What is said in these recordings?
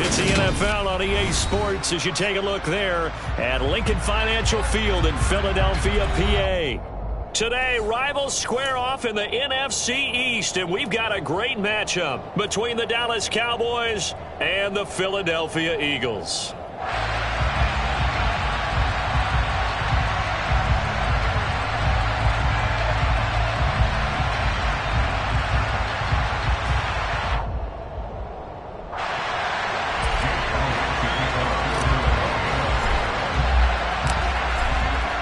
It's the NFL on EA Sports as you take a look there at Lincoln Financial Field in Philadelphia, PA. Today, rivals square off in the NFC East, and we've got a great matchup between the Dallas Cowboys and the Philadelphia Eagles.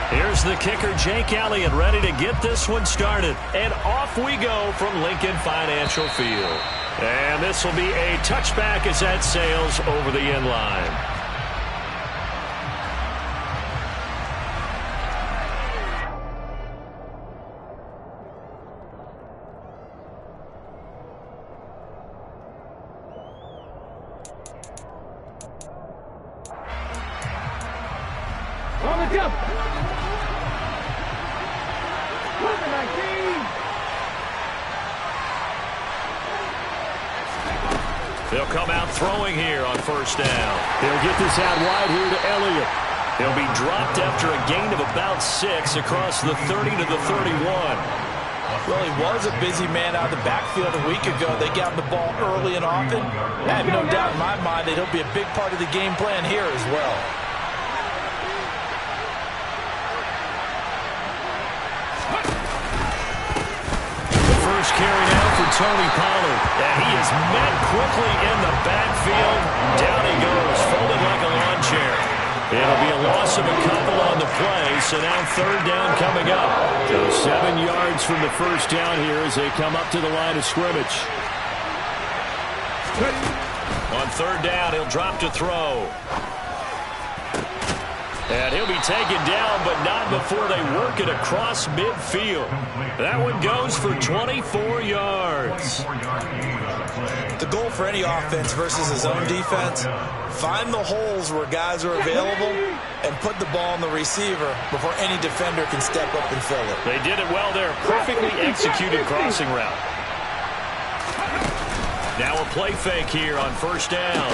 Here's the kicker, Jake Elliott, ready to get this one started. And off we go from Lincoln Financial Field. And this will be a touchback as that sails over the end line. On the jump. They'll come out throwing here on first down. They'll get this out wide here to Elliott. He'll be dropped after a gain of about 6 across the 30 to the 31. Well, he was a busy man out of the backfield a week ago. They got him the ball early and often. I have no doubt in my mind that he'll be a big part of the game plan here as well. First carry now for Tony Pollard. And he is met quickly in the backfield. Down he goes, folded like a lawn chair. It'll be a loss of a couple on the play, so now third down coming up. So 7 yards from the first down here as they come up to the line of scrimmage. On third down, he'll drop to throw. And he'll be taken down, but not before they work it across midfield. That one goes for 24 yards. The goal for any offense versus his own defense, find the holes where guys are available and put the ball on the receiver before any defender can step up and fill it. They did it well there. Perfectly executed crossing route. Now a play fake here on first down.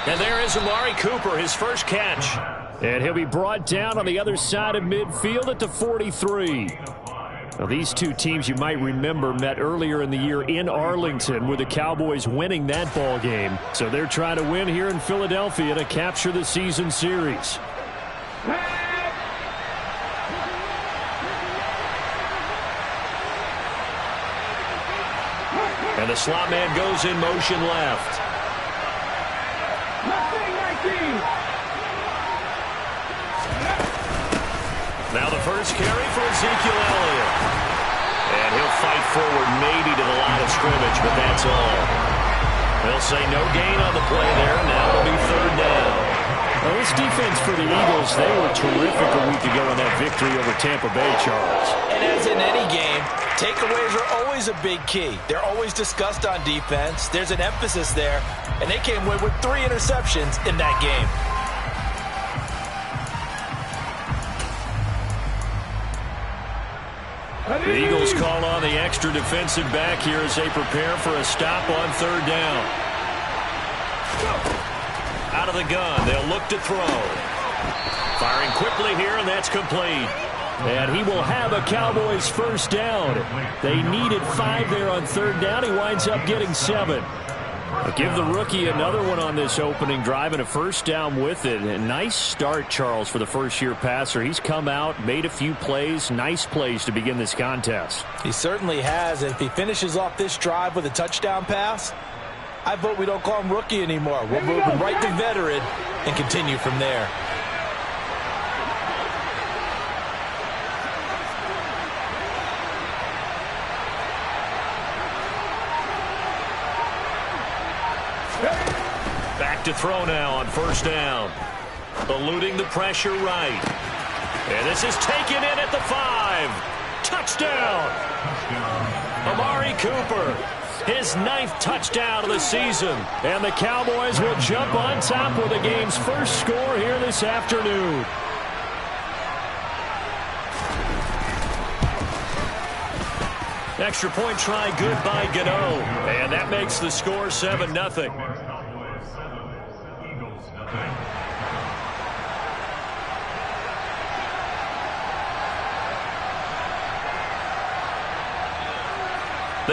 And there is Amari Cooper, his first catch. And he'll be brought down on the other side of midfield at the 43. Now, these two teams, you might remember, met earlier in the year in Arlington with the Cowboys winning that ball game. So they're trying to win here in Philadelphia to capture the season series. And the slot man goes in motion left. Now the first carry for Ezekiel Elliott. And he'll fight forward maybe to the line of scrimmage, but that's all. They'll say no gain on the play there. Now it'll be third down. Well, this defense for the Eagles, they were terrific a week ago in that victory over Tampa Bay, Charles. And as in any game, takeaways are always a big key. They're always discussed on defense. There's an emphasis there, and they came away with 3 interceptions in that game. The Eagles call on the extra defensive back here as they prepare for a stop on third down. Out of the gun, they'll look to throw. Firing quickly here, and that's complete. And he will have a Cowboys first down. They needed 5 there on third down. He winds up getting 7. I'll give the rookie another one on this opening drive and a first down with it. A nice start, Charles, for the first-year passer. He's come out, made a few plays, nice plays to begin this contest. He certainly has. And if he finishes off this drive with a touchdown pass, I vote we don't call him rookie anymore. We'll move him right to veteran and continue from there. Back to throw now on first down. Eluding the pressure right. And this is taken in at the 5. Touchdown! Amari Cooper, his 9th touchdown of the season. And the Cowboys will jump on top with the game's first score here this afternoon. Extra point try good by Gano. And that makes the score 7-0. The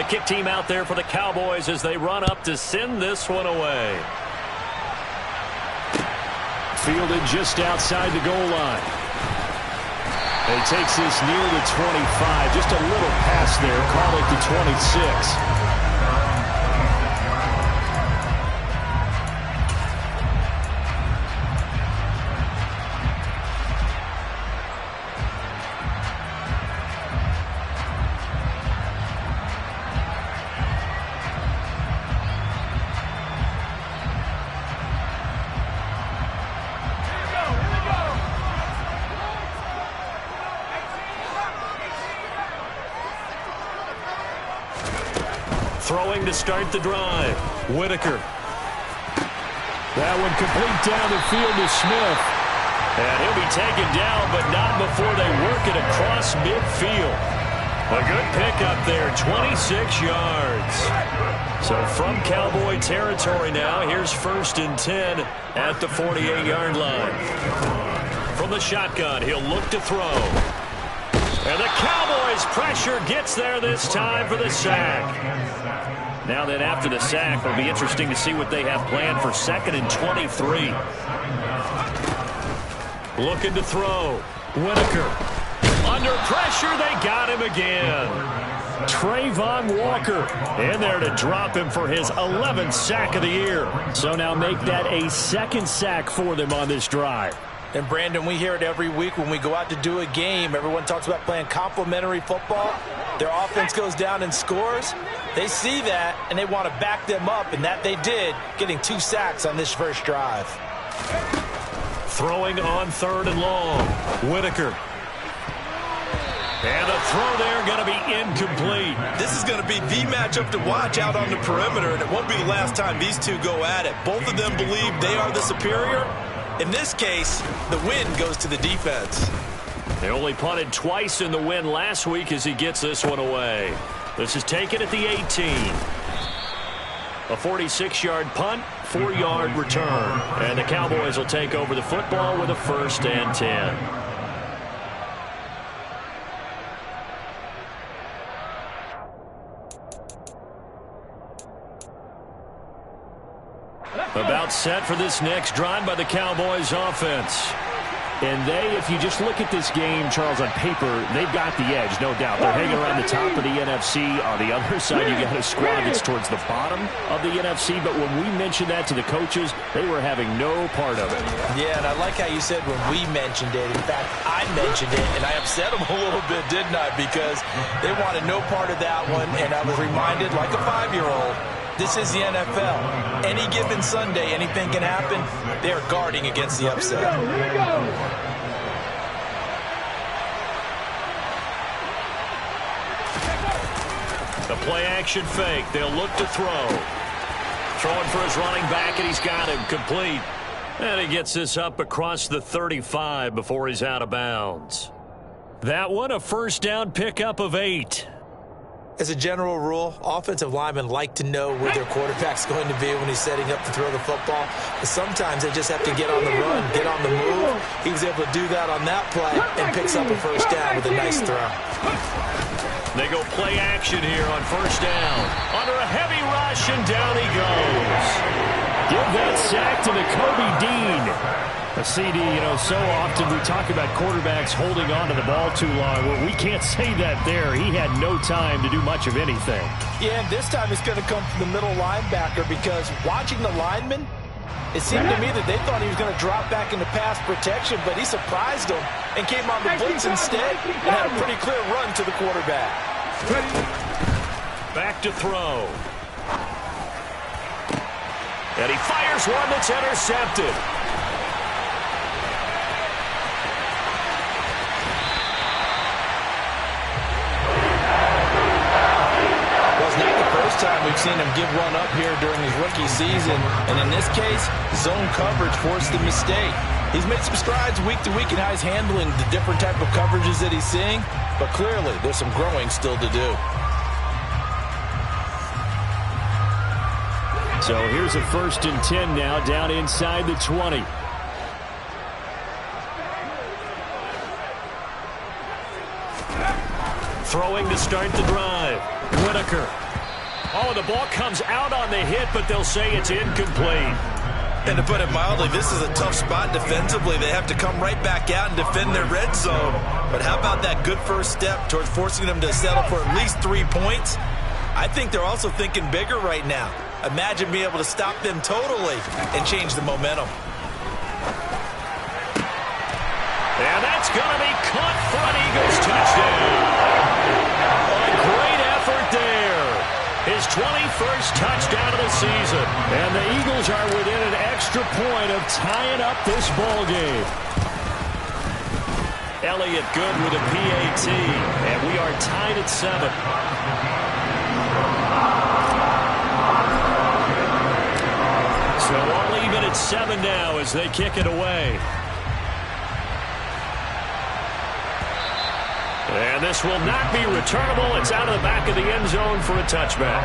kick team out there for the Cowboys as they run up to send this one away. Fielded just outside the goal line. And he takes this near the 25. Just a little pass there. Call it the 26. Throwing to start the drive. Whitaker. That one complete down the field to Smith. And he'll be taken down, but not before they work it across midfield. A good pickup there, 26 yards. So from Cowboy territory now, here's 1st and 10 at the 48-yard line. From the shotgun, he'll look to throw. And the Cowboys' pressure gets there this time for the sack. Now then, after the sack, it'll be interesting to see what they have planned for 2nd and 23. Looking to throw. Whitaker. Under pressure, they got him again. Trayvon Walker in there to drop him for his 11th sack of the year. So now make that a 2nd sack for them on this drive. And, Brandon, we hear it every week when we go out to do a game. Everyone talks about playing complementary football. Their offense goes down and scores. They see that, and they want to back them up, and that they did, getting 2 sacks on this first drive. Throwing on 3rd and long. Whitaker. And the throw there going to be incomplete. This is going to be the matchup to watch out on the perimeter, and it won't be the last time these two go at it. Both of them believe they are the superior. In this case, the win goes to the defense. They only punted twice in the win last week as he gets this one away. This is taken at the 18. A 46-yard punt, 4-yard return. And the Cowboys will take over the football with a 1st and 10. About set for this next drive by the Cowboys offense. And if you just look at this game, Charles, on paper, they've got the edge, no doubt. They're hanging around the top of the NFC. On the other side, you got a squad that's towards the bottom of the NFC. But when we mentioned that to the coaches, they were having no part of it. Yeah, and I like how you said when we mentioned it. In fact, I mentioned it, and I upset them a little bit, didn't I? Because they wanted no part of that one, and I was reminded, like a 5-year-old, this is the NFL. Any given Sunday, anything can happen. They're guarding against the upset. Here we go. The play-action fake. They'll look to throw. Throwing for his running back, and he's got him complete. And he gets this up across the 35 before he's out of bounds. That one, a 1st down pickup of 8. As a general rule, offensive linemen like to know where their quarterback's going to be when he's setting up to throw the football. But sometimes they just have to get on the run, get on the move. He was able to do that on that play and picks up a 1st down with a nice throw. They go play action here on 1st down. Under a heavy rush, and down he goes. Give that sack to the Kobe Dean. A CD, so often we talk about quarterbacks holding on to the ball too long. Well, we can't say that there. He had no time to do much of anything. Yeah, and this time it's going to come from the middle linebacker because watching the lineman, it seemed to me that they thought he was going to drop back into pass protection, but he surprised them and came on the blitz instead and had a pretty clear run to the quarterback. Back to throw. And he fires one that's intercepted. Time we've seen him give one up here during his rookie season, and in this case, zone coverage forced the mistake. He's made some strides week to week in how he's handling the different type of coverages that he's seeing, but clearly there's some growing still to do. So here's a 1st and 10 now, down inside the 20. Throwing to start the drive. Whitaker. Oh, the ball comes out on the hit, but they'll say it's incomplete. And to put it mildly, this is a tough spot defensively. They have to come right back out and defend their red zone. But how about that good first step towards forcing them to settle for at least 3 points? I think they're also thinking bigger right now. Imagine being able to stop them totally and change the momentum. And that's going to be caught for an Eagles touchdown. A great effort there. His 21st touchdown of the season. And the Eagles are within an extra point of tying up this ball game. Elliott good with a PAT. And we are tied at 7. So all even at 7 now as they kick it away. And this will not be returnable. It's out of the back of the end zone for a touchback.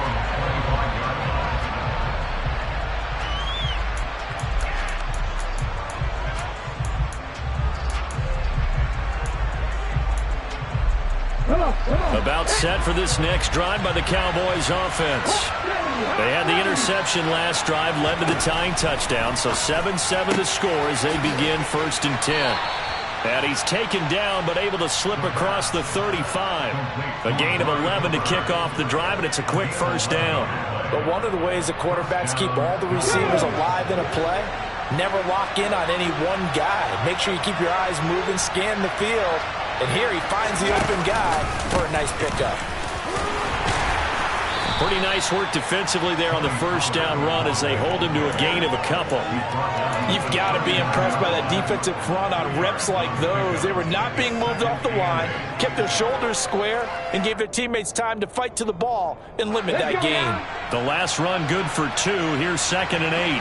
About set for this next drive by the Cowboys offense. They had the interception last drive, led to the tying touchdown. So 7-7 the score as they begin 1st and 10. And he's taken down, but able to slip across the 35. A gain of 11 to kick off the drive, and it's a quick 1st down. But one of the ways the quarterbacks keep all the receivers alive in a play, never lock in on any one guy. Make sure you keep your eyes moving, scan the field. And here he finds the open guy for a nice pickup. Pretty nice work defensively there on the 1st down run as they hold him to a gain of a couple. You've got to be impressed by that defensive front on reps like those. They were not being moved off the line, kept their shoulders square, and gave their teammates time to fight to the ball and limit that gain. The last run good for 2. Here's 2nd and 8.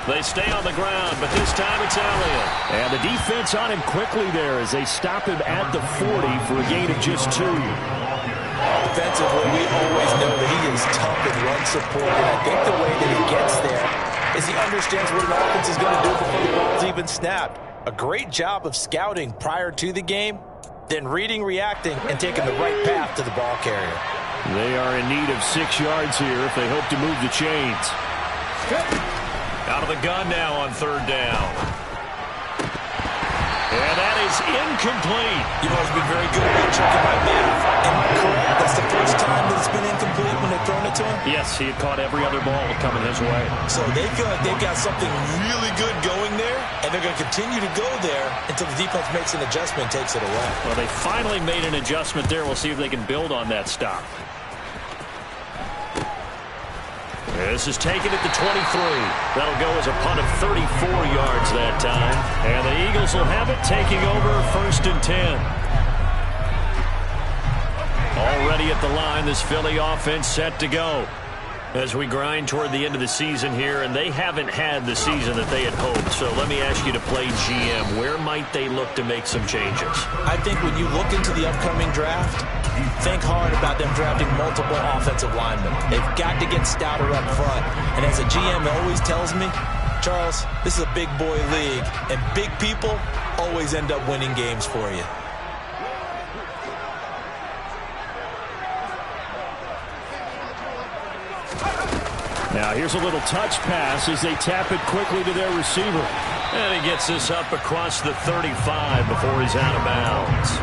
They stay on the ground, but this time it's Elliott. And the defense on him quickly there as they stop him at the 40 for a gain of just 2. Offensively, we always know that he is tough in run support, and I think the way that he gets there is he understands what an offense is going to do before the ball's even snapped. A great job of scouting prior to the game, then reading, reacting, and taking the right path to the ball carrier. They are in need of 6 yards here if they hope to move the chains. Out of the gun now on 3rd down. And that is incomplete. You've always been very good about checking my math. Am I correct? That's the first time that it's been incomplete when they've thrown it to him? Yes, he had caught every other ball coming his way. So they feel like they've got something really good going there, and they're going to continue to go there until the defense makes an adjustment and takes it away. Well, they finally made an adjustment there. We'll see if they can build on that stop. This is taken at the 23. That'll go as a punt of 34 yards that time. And the Eagles will have it, taking over 1st and 10. Already at the line, this Philly offense set to go. As we grind toward the end of the season here, and they haven't had the season that they had hoped. So let me ask you to play GM. Where might they look to make some changes? I think when you look into the upcoming draft, think hard about them drafting multiple offensive linemen. They've got to get stouter up front. And as a GM always tells me, Charles, this is a big boy league, and big people always end up winning games for you. Now here's a little touch pass as they tap it quickly to their receiver. And he gets this up across the 35 before he's out of bounds.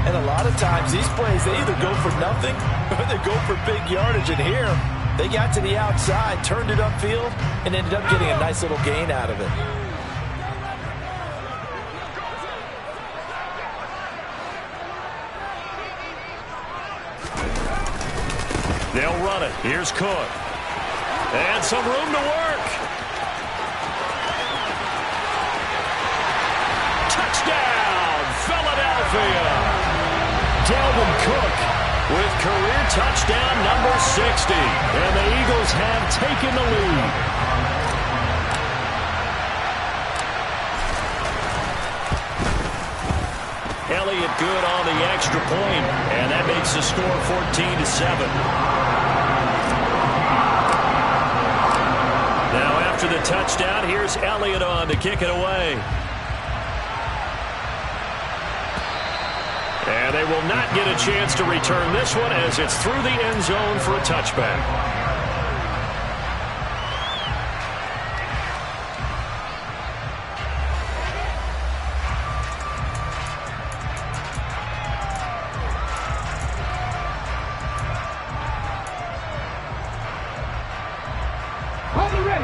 And a lot of times these plays, they either go for nothing or they go for big yardage. And here, they got to the outside, turned it upfield, and ended up getting a nice little gain out of it. They'll run it. Here's Cook. And some room to work. Touchdown, Philadelphia. Dalvin Cook with career touchdown number 60. And the Eagles have taken the lead. Elliott good on the extra point, and that makes the score 14-7. Now after the touchdown, here's Elliott on to kick it away. And they will not get a chance to return this one as it's through the end zone for a touchback.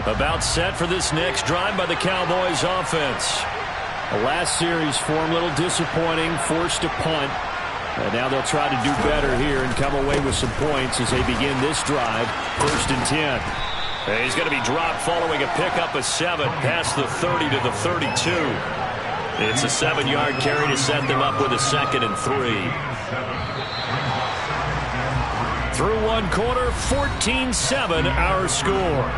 About set for this next drive by the Cowboys offense. The last series for him, a little disappointing, forced to punt. And now they'll try to do better here and come away with some points as they begin this drive. 1st and 10. And he's going to be dropped following a pickup of 7 past the 30 to the 32. It's a 7-yard carry to set them up with a 2nd and 3. Through one quarter, 14-7 our score.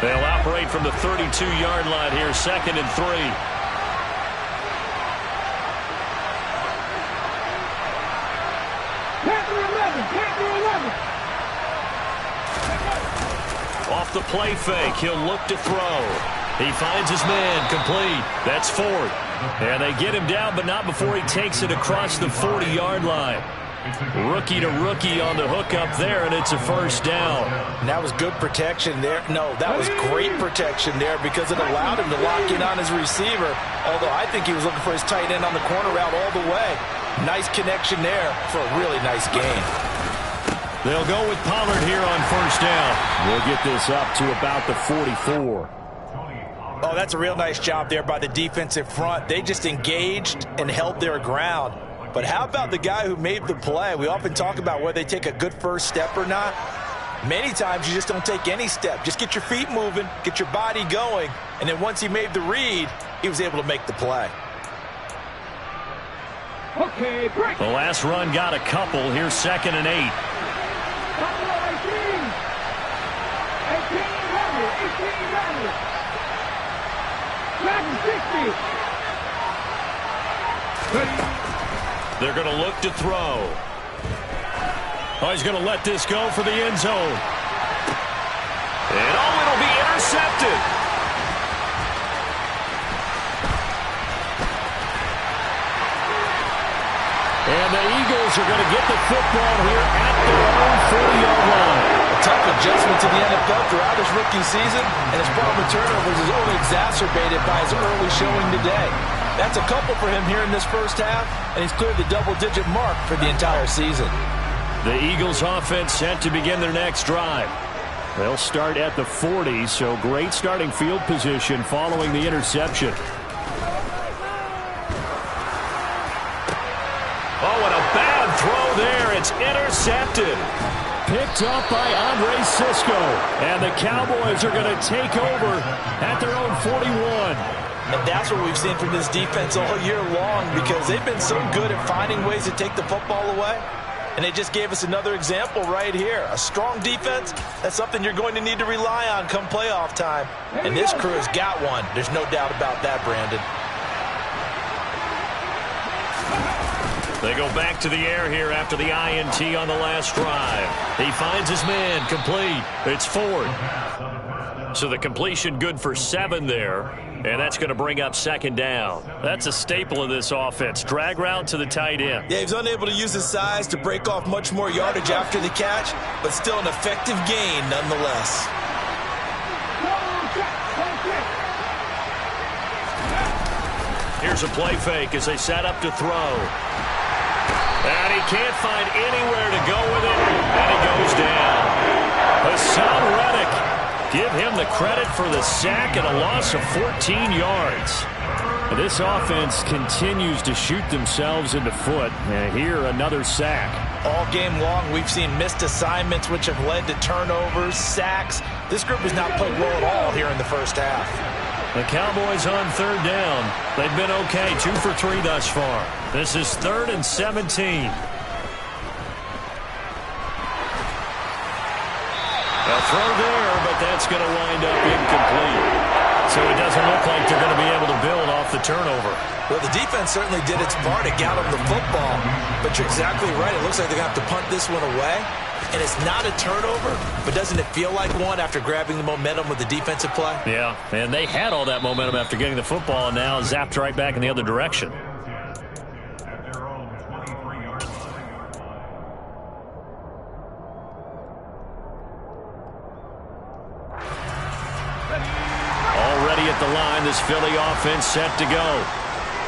They'll operate from the 32-yard line here, 2nd and 3. Off the play fake, he'll look to throw. He finds his man, complete. That's 4th. And they get him down, but not before he takes it across the 40-yard line. Rookie to rookie on the hook up there, and it's a 1st down. And that was good protection there. No, that was great protection there because it allowed him to lock in on his receiver, although I think he was looking for his tight end on the corner route all the way. Nice connection there for a really nice gain. They'll go with Pollard here on 1st down. We'll get this up to about the 44. Oh, that's a real nice job there by the defensive front. They just engaged and held their ground. But how about the guy who made the play? We often talk about whether they take a good first step or not. Many times you just don't take any step. Just get your feet moving, get your body going, and then once he made the read, he was able to make the play. Okay, break. The last run got a couple. Here's 2nd and 8. 18. 18. Back to 60. They're going to look to throw. Oh, he's going to let this go for the end zone. And oh, it'll be intercepted. And the Eagles are going to get the football here at their own 40-yard line. A tough adjustment to the NFL throughout his rookie season, and his problem with turnovers is only exacerbated by his early showing today. That's a couple for him here in this first half, and he's cleared the double-digit mark for the entire season. The Eagles offense set to begin their next drive. They'll start at the 40, so great starting field position following the interception. Oh, and a bad throw there. It's intercepted. Picked up by Andre Cisco. And the Cowboys are going to take over at their own 41. And that's what we've seen from this defense all year long because they've been so good at finding ways to take the football away. And they just gave us another example right here. A strong defense, that's something you're going to need to rely on come playoff time. And this crew has got one. There's no doubt about that, Brandon. They go back to the air here after the INT on the last drive. He finds his man, complete. It's 4th. So the completion good for 7 there. And that's going to bring up 2nd down. That's a staple of this offense. Drag route to the tight end. Yeah, he's unable to use his size to break off much more yardage after the catch, but still an effective gain nonetheless. Here's a play fake as they set up to throw. And he can't find anywhere to go with it, and he goes down. Hassan Reddick, give him the credit for the sack and a loss of 14 yards. And this offense continues to shoot themselves in the foot. And here, another sack. All game long, we've seen missed assignments, which have led to turnovers, sacks. This group has not played well at all here in the first half. The Cowboys on third down. They've been okay, 2 for 3 thus far. This is 3rd and 17. A throw there, but that's going to wind up incomplete. So it doesn't look like they're going to be able to build off the turnover. Well, the defense certainly did its part to get them the football. But you're exactly right. It looks like they're going to have to punt this one away. And it's not a turnover, but doesn't it feel like one after grabbing the momentum with the defensive play? Yeah, and they had all that momentum after getting the football, and now zapped right back in the other direction. Already at the line, this Philly offense set to go.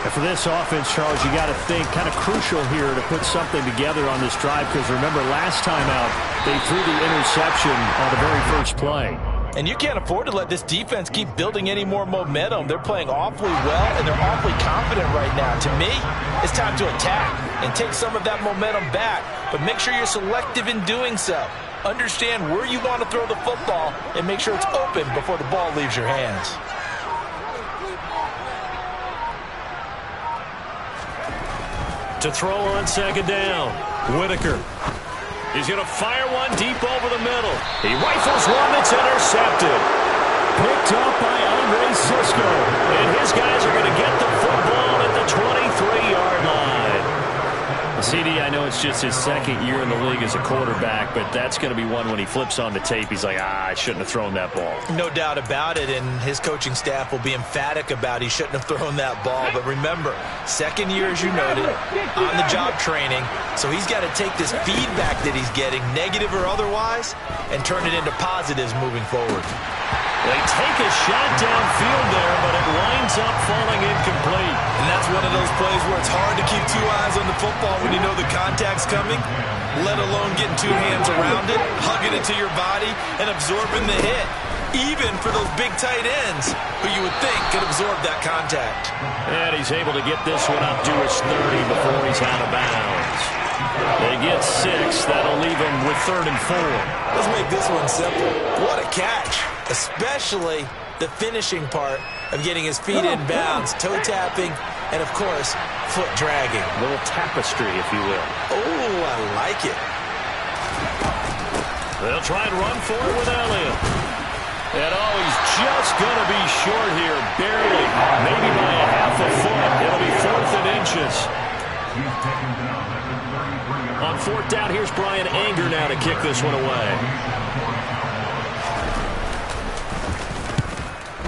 And for this offense, Charles, you got to think kind of crucial here to put something together on this drive, because remember, last time out, they threw the interception on the very first play. And you can't afford to let this defense keep building any more momentum. They're playing awfully well, and they're awfully confident right now. To me, it's time to attack and take some of that momentum back, but make sure you're selective in doing so. Understand where you want to throw the football and make sure it's open before the ball leaves your hands. To throw on second down, Whitaker. He's going to fire one deep over the middle. He rifles one that's intercepted. Picked up by Andre Cisco. And his guys are going to get the football at the 23-yard line. CD, I know it's just his second year in the league as a quarterback, but that's going to be one when he flips on the tape. He's like, I shouldn't have thrown that ball. No doubt about it, and his coaching staff will be emphatic about he shouldn't have thrown that ball. But remember, second year, as you noted, on-the-job training, so he's got to take this feedback that he's getting, negative or otherwise, and turn it into positives moving forward. They take a shot downfield there, but it winds up falling incomplete. And that's one of those plays where it's hard to keep 2 eyes on the football when you know the contact's coming, let alone getting 2 hands around it, hugging it to your body, and absorbing the hit, even for those big tight ends who you would think could absorb that contact. And he's able to get this one up to his 30 before he's out of bounds. They get 6. That'll leave him with 3rd and 4. Let's make this one simple. What a catch. Especially the finishing part of getting his feet in bounds, toe tapping, and of course, foot dragging. A little tapestry, if you will. Oh, I like it. They'll try and run for it with Elliott. And he's just going to be short here, barely, maybe by a half a foot. It'll be 4th and inches. On 4th down, here's Brian Anger now to kick this one away.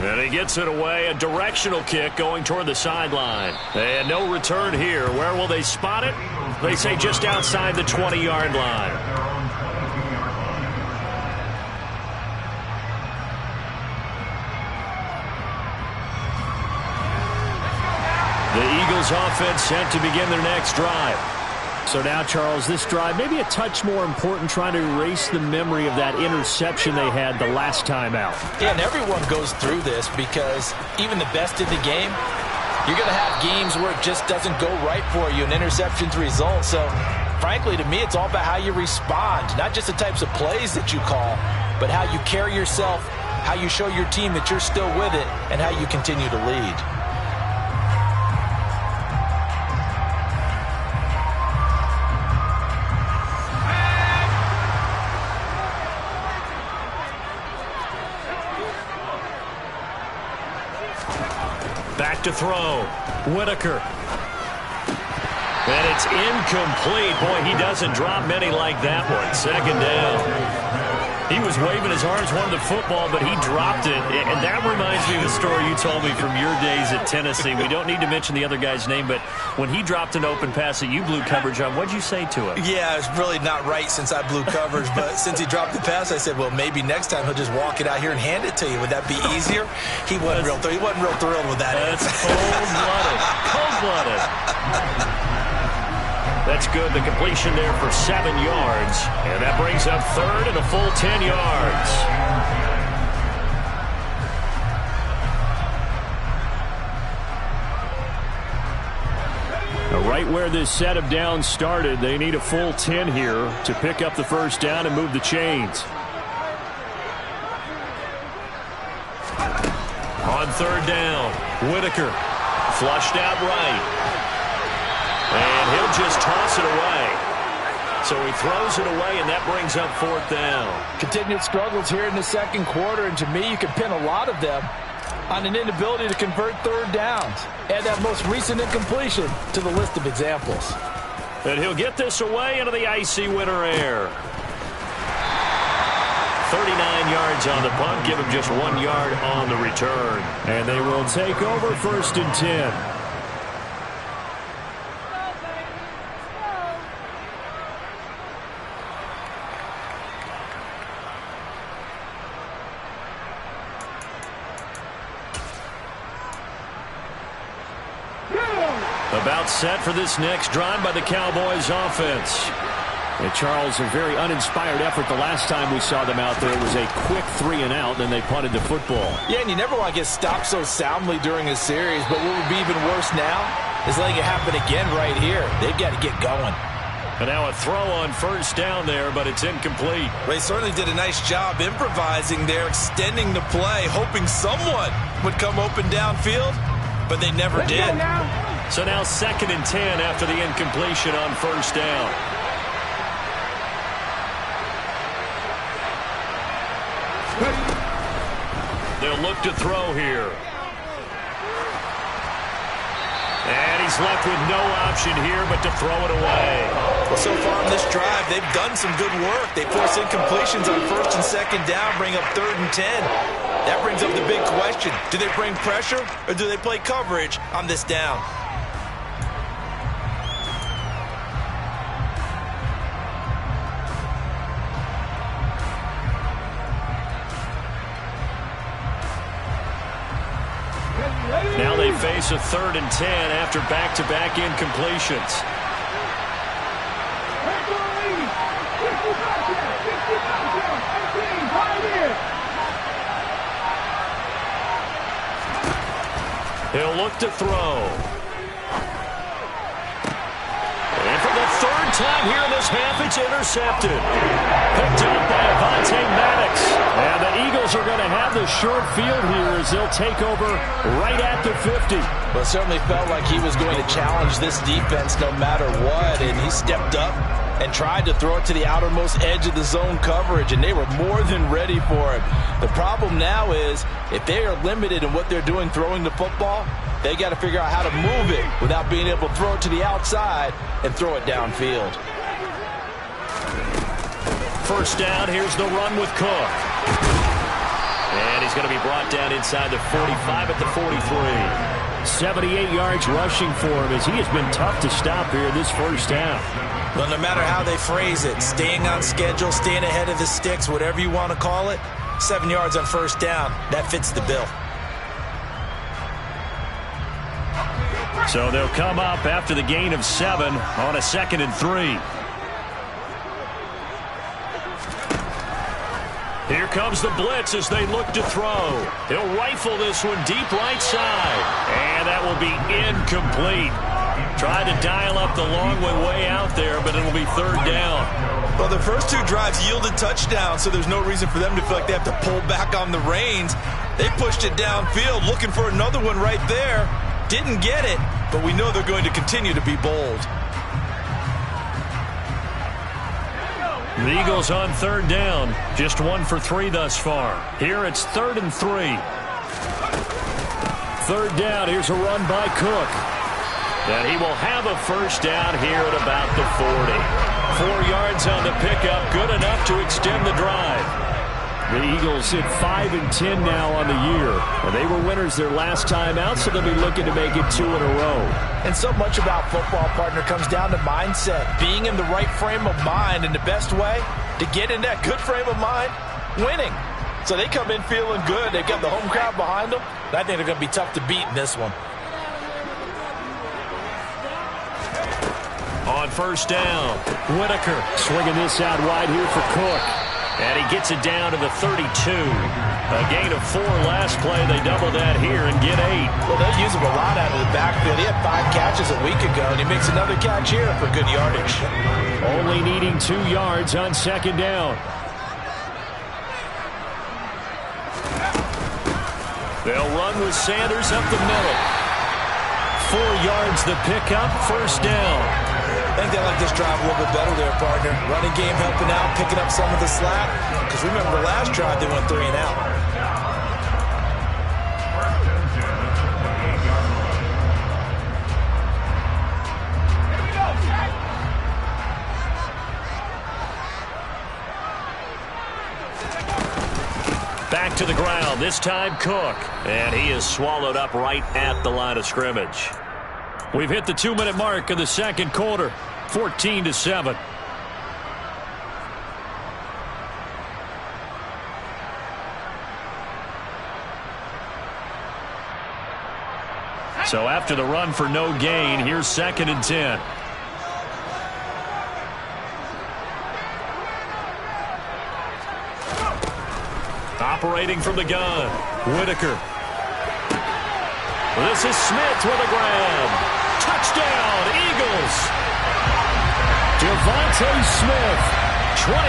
And he gets it away, a directional kick going toward the sideline. And no return here. Where will they spot it? They say just outside the 20-yard line. The Eagles offense set to begin their next drive. So now, Charles, this drive maybe a touch more important, trying to erase the memory of that interception they had the last time out. Yeah, and everyone goes through this because even the best in the game, you're going to have games where it just doesn't go right for you, and interceptions result. So, frankly, to me, it's all about how you respond, not just the types of plays that you call, but how you carry yourself, how you show your team that you're still with it, and how you continue to lead. Back to throw. Whitaker. And it's incomplete. Boy, he doesn't drop many like that one. 2nd down. He was waving his arms, wanted the football, but he dropped it. And that reminds me of the story you told me from your days at Tennessee. We don't need to mention the other guy's name, but when he dropped an open pass that you blew coverage on, what'd you say to him? Yeah, it's really not right since I blew coverage, but since he dropped the pass, I said, well, maybe next time he'll just walk it out here and hand it to you. Would that be easier? He wasn't real thrilled with that. That's cold-blooded. Cold-blooded. That's good. The completion there for 7 yards. And that brings up 3rd and a full 10 yards. Right where this set of downs started, they need a full 10 here to pick up the first down and move the chains. On third down, Whitaker flushed out right. And he'll just toss it away. So he throws it away, and that brings up fourth down. Continued struggles here in the second quarter, and to me, you can pin a lot of them on an inability to convert third downs. Add that most recent incompletion to the list of examples. And he'll get this away into the icy winter air. 39 yards on the punt, give him just 1 yard on the return. And they will take over first and 10. About set for this next drive by the Cowboys offense. And Charles, a very uninspired effort the last time we saw them out there. It was a quick 3 and out, then they punted the football. Yeah, and you never want to get stopped so soundly during a series, but what would be even worse now is letting it happen again right here. They've got to get going. And now a throw on first down there, but it's incomplete. They certainly did a nice job improvising there, extending the play, hoping someone would come open downfield, but they never did. So now second and 10 after the incompletion on first down. They'll look to throw here. And he's left with no option here but to throw it away. Well, so far in this drive, they've done some good work. They force incompletions on first and second down, bring up third and 10. That brings up the big question. Do they bring pressure or do they play coverage on this down? Now they face a third and 10 after back-to-back incompletions. He'll look to throw. And for the third time here in this half, it's intercepted. Picked up by Avonte Maddox. And the Eagles are going to have the short field here as they'll take over right at the 50. Well, it certainly felt like he was going to challenge this defense no matter what, and he stepped up and tried to throw it to the outermost edge of the zone coverage, and they were more than ready for him. The problem now is if they are limited in what they're doing throwing the football, they got to figure out how to move it without being able to throw it to the outside and throw it downfield. First down, here's the run with Cook. And he's going to be brought down inside the 45 at the 43. 78 yards rushing for him as he has been tough to stop here this first half. Well, no matter how they phrase it, staying on schedule, staying ahead of the sticks, whatever you want to call it, 7 yards on first down, that fits the bill. So they'll come up after the gain of 7 on a 2nd and 3. Here comes the blitz as they look to throw. He'll rifle this one deep right side. And that will be incomplete. Tried to dial up the long one way out there, but it'll be third down. Well, the first 2 drives yielded touchdowns, so there's no reason for them to feel like they have to pull back on the reins. They pushed it downfield, looking for another one right there. Didn't get it, but we know they're going to continue to be bold. The Eagles on third down, just 1 for 3 thus far. Here it's 3rd and 3. Third down, here's a run by Cook. And he will have a first down here at about the 40. 4 yards on the pickup, good enough to extend the drive. The Eagles hit 5 and 10 now on the year. And they were winners their last time out, so they'll be looking to make it 2 in a row. And so much about football, partner, comes down to mindset. Being in the right frame of mind, and the best way to get in that good frame of mind, winning. So they come in feeling good. They've got the home crowd behind them. And I think they're going to be tough to beat in this one. On first down, Whitaker swinging this out wide here for Cook. And he gets it down to the 32. A gain of 4 last play. They double that here and get 8. Well, they use him a lot out of the backfield. He had 5 catches a week ago, and he makes another catch here for good yardage. Only needing 2 yards on second down. They'll run with Sanders up the middle. 4 yards the pickup, first down. I think they like this drive a little bit better there, partner. Running game helping out, picking up some of the slack. Because remember, the last drive they went 3 and out. Back to the ground, this time Cook. And he is swallowed up right at the line of scrimmage. We've hit the 2-minute mark of the second quarter, 14-7. So after the run for no gain, here's 2nd and 10. Operating from the gun, Whitaker. This is Smith with a grab. Touchdown, Eagles. Devontae Smith, 28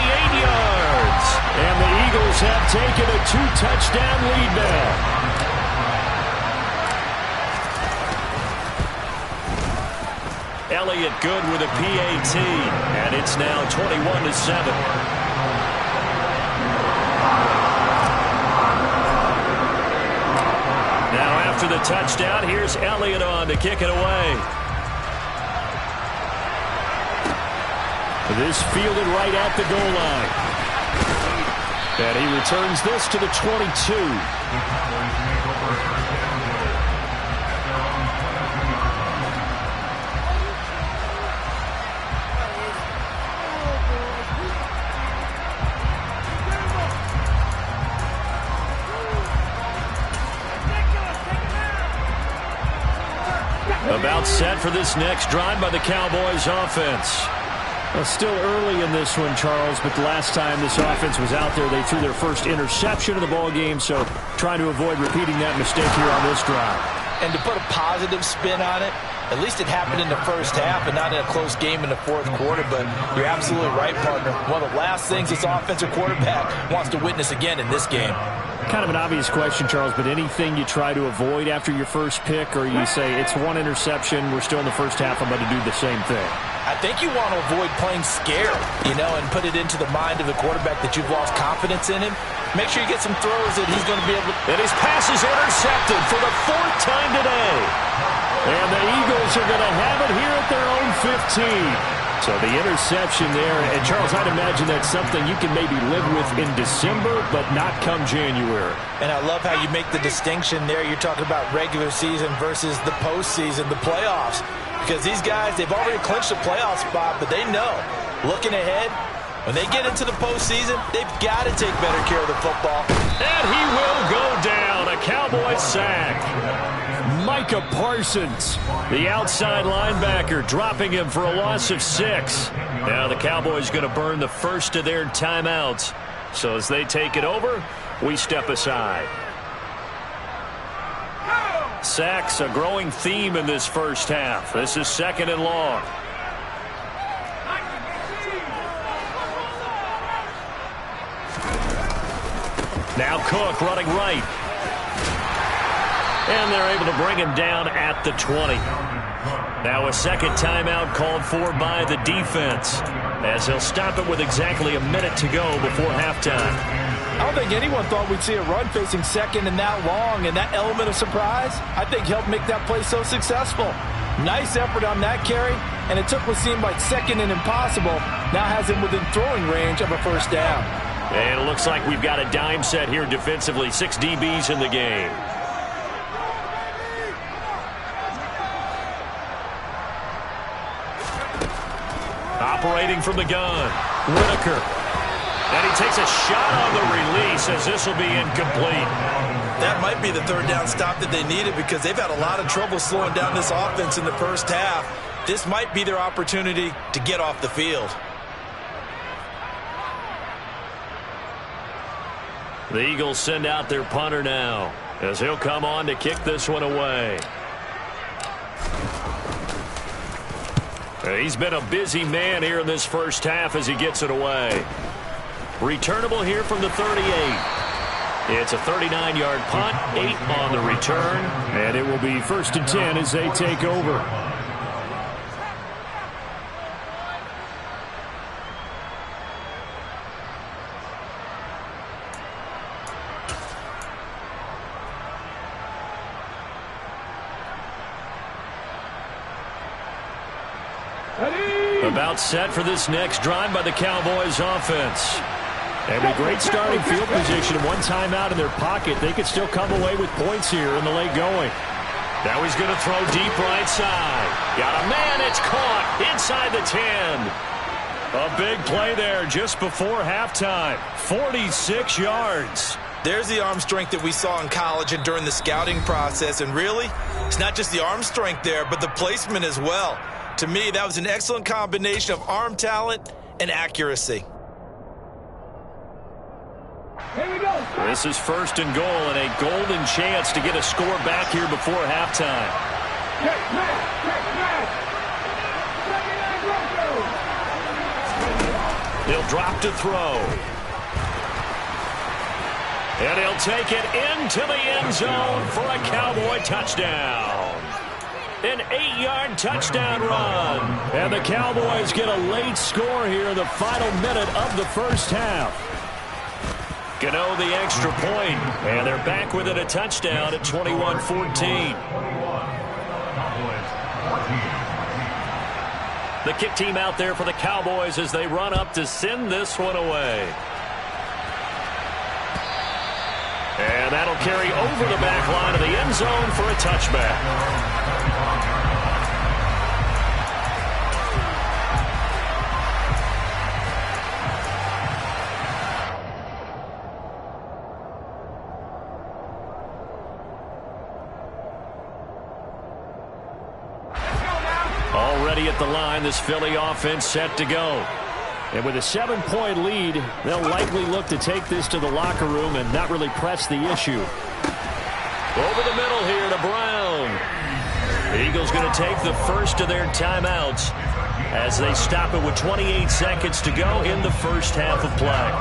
yards. And the Eagles have taken a 2-touchdown lead now. Elliott good with a PAT. And it's now 21-7. After the touchdown, here's Elliott on to kick it away. This fielded right at the goal line. And he returns this to the 22. About set for this next drive by the Cowboys offense. Well, still early in this one, Charles, but the last time this offense was out there, they threw their first interception of the ball game, so trying to avoid repeating that mistake here on this drive. And to put a positive spin on it, at least it happened in the first half and not in a close game in the fourth quarter, but you're absolutely right, partner. One of the last things this offensive quarterback wants to witness again in this game. Kind of an obvious question, Charles, but anything you try to avoid after your first pick, or you say it's 1 interception, we're still in the first half, I'm going to do the same thing? I think you want to avoid playing scared, and put it into the mind of the quarterback that you've lost confidence in him. Make sure you get some throws that he's going to be able to... And his pass is intercepted for the 4th time today. And the Eagles are going to have it here at their own 15. So the interception there, and Charles, I'd imagine that's something you can maybe live with in December, but not come January. And I love how you make the distinction there. You're talking about regular season versus the postseason, the playoffs. Because these guys, they've already clinched a playoff spot, but they know, looking ahead, when they get into the postseason, they've got to take better care of the football. And he will go down, a Cowboy sack. Micah Parsons, the outside linebacker, dropping him for a loss of 6. Now the Cowboys going to burn the first of their timeouts. So as they take it over, we step aside. Sacks, a growing theme in this first half. This is 2nd and long. Now Cook running right. And they're able to bring him down at the 20. Now a second timeout called for by the defense, as he'll stop it with exactly a minute to go before halftime. I don't think anyone thought we'd see a run facing second and that long, and that element of surprise, I think, helped make that play so successful. Nice effort on that carry, and it took what seemed like second and impossible, now has him within throwing range of a first down. And it looks like we've got a dime set here defensively. 6 DBs in the game. Operating from the gun, Whitaker. And he takes a shot on the release as this will be incomplete. That might be the 3rd down stop that they needed, because they've had a lot of trouble slowing down this offense in the first half. This might be their opportunity to get off the field. The Eagles send out their punter now, as he'll come on to kick this one away. He's been a busy man here in this first half as he gets it away. Returnable here from the 38. It's a 39-yard punt, 8 on the return, and it will be 1st and 10 as they take over. About set for this next drive by the Cowboys offense. And a great starting field position. One timeout in their pocket. They could still come away with points here in the late going. Now he's going to throw deep right side. Got a man. It's caught inside the 10. A big play there just before halftime. 46 yards. There's the arm strength that we saw in college and during the scouting process. And really, it's not just the arm strength there, but the placement as well. To me, that was an excellent combination of arm talent and accuracy. Here we go. This is 1st and goal and a golden chance to get a score back here before halftime. Check match. Second and He'll drop to throw. And he'll take it into the end zone for a Cowboy touchdown. An 8-yard touchdown run. And the Cowboys get a late score here in the final minute of the first half. Gano the extra point. And they're back with it, a touchdown at 21-14. The kick team out there for the Cowboys as they run up to send this one away. And that'll carry over the back line of the end zone for a touchback. Already at the line, this Philly offense set to go. And with a 7-point lead, they'll likely look to take this to the locker room and not really press the issue. Over the middle here to Brown. The Eagles going to take the first of their timeouts as they stop it with 28 seconds to go in the first half of play.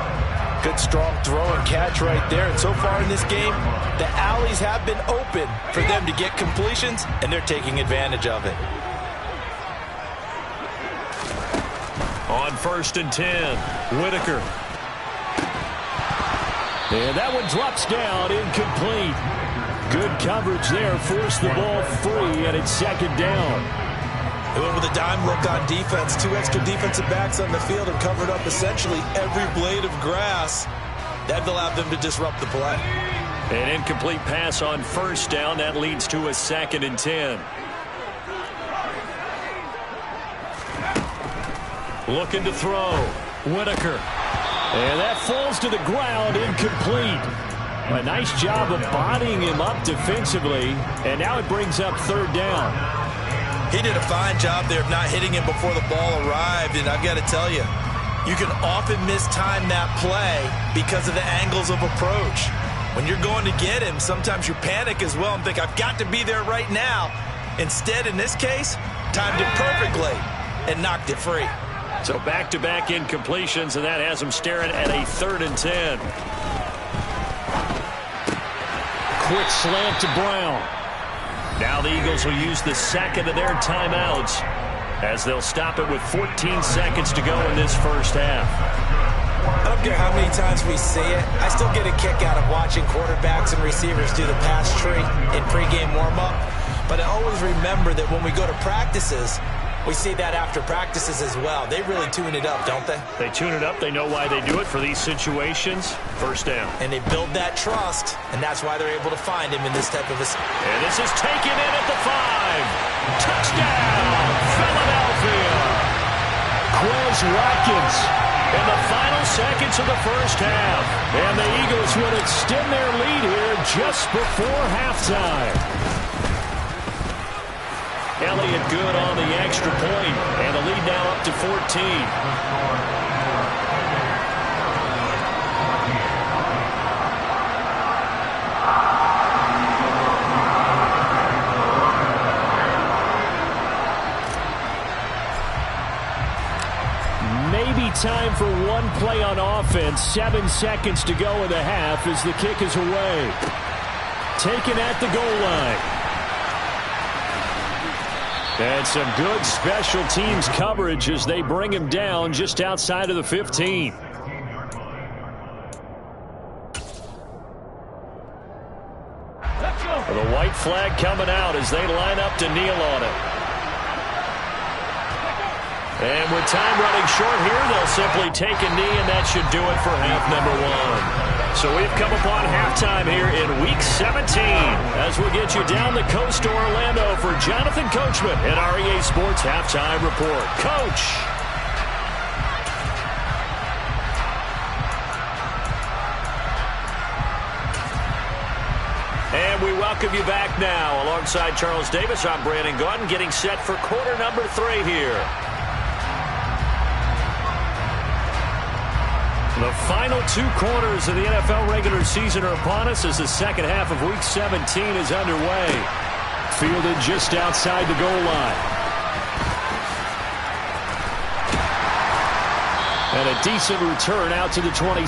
Good strong throw and catch right there. And so far in this game, the alleys have been open for them to get completions, and they're taking advantage of it. On 1st and 10, Whitaker. And that one drops down, incomplete. Good coverage there, forced the ball free, and it's 2nd down. They went with a dime look on defense. 2 extra defensive backs on the field and covered up essentially every blade of grass. That allowed them to disrupt the play. An incomplete pass on 1st down. That leads to a 2nd and 10. Looking to throw. Whitaker. And that falls to the ground, incomplete. A nice job of bodying him up defensively. And now it brings up 3rd down. He did a fine job there of not hitting him before the ball arrived. And I've got to tell you, you can often mistime that play because of the angles of approach. When you're going to get him, sometimes you panic as well and think, I've got to be there right now. Instead, in this case, timed it perfectly and knocked it free. So back-to-back incompletions, and that has them staring at a 3rd and 10. Quick slant to Brown. Now the Eagles will use the 2nd of their timeouts as they'll stop it with 14 seconds to go in this first half. I don't care how many times we see it. I still get a kick out of watching quarterbacks and receivers do the pass tree in pregame warm-up. But I always remember that when we go to practices, we see that after practices as well. They really tune it up, don't they? They tune it up. They know why they do it for these situations. 1st down. And they build that trust, and that's why they're able to find him in this type of a... And this is taken in at the 5. Touchdown, Philadelphia. Quez Watkins in the final seconds of the first half. And the Eagles would extend their lead here just before halftime. Elliott good on the extra point, and the lead now up to 14. play on offense. 7 seconds to go in the half as the kick is away. Taken at the goal line. And some good special teams coverage as they bring him down just outside of the 15. The white flag coming out as they line up to kneel on it. And with time running short here, they'll simply take a knee, and that should do it for half number 1. So we've come upon halftime here in Week 17 as we get you down the coast to Orlando for Jonathan Coachman at our EA Sports Halftime Report. Coach. And we welcome you back now. Alongside Charles Davis, I'm Brandon Gaudin, getting set for quarter number 3 here. The final 2 quarters of the NFL regular season are upon us as the second half of Week 17 is underway. Fielded just outside the goal line. And a decent return out to the 20.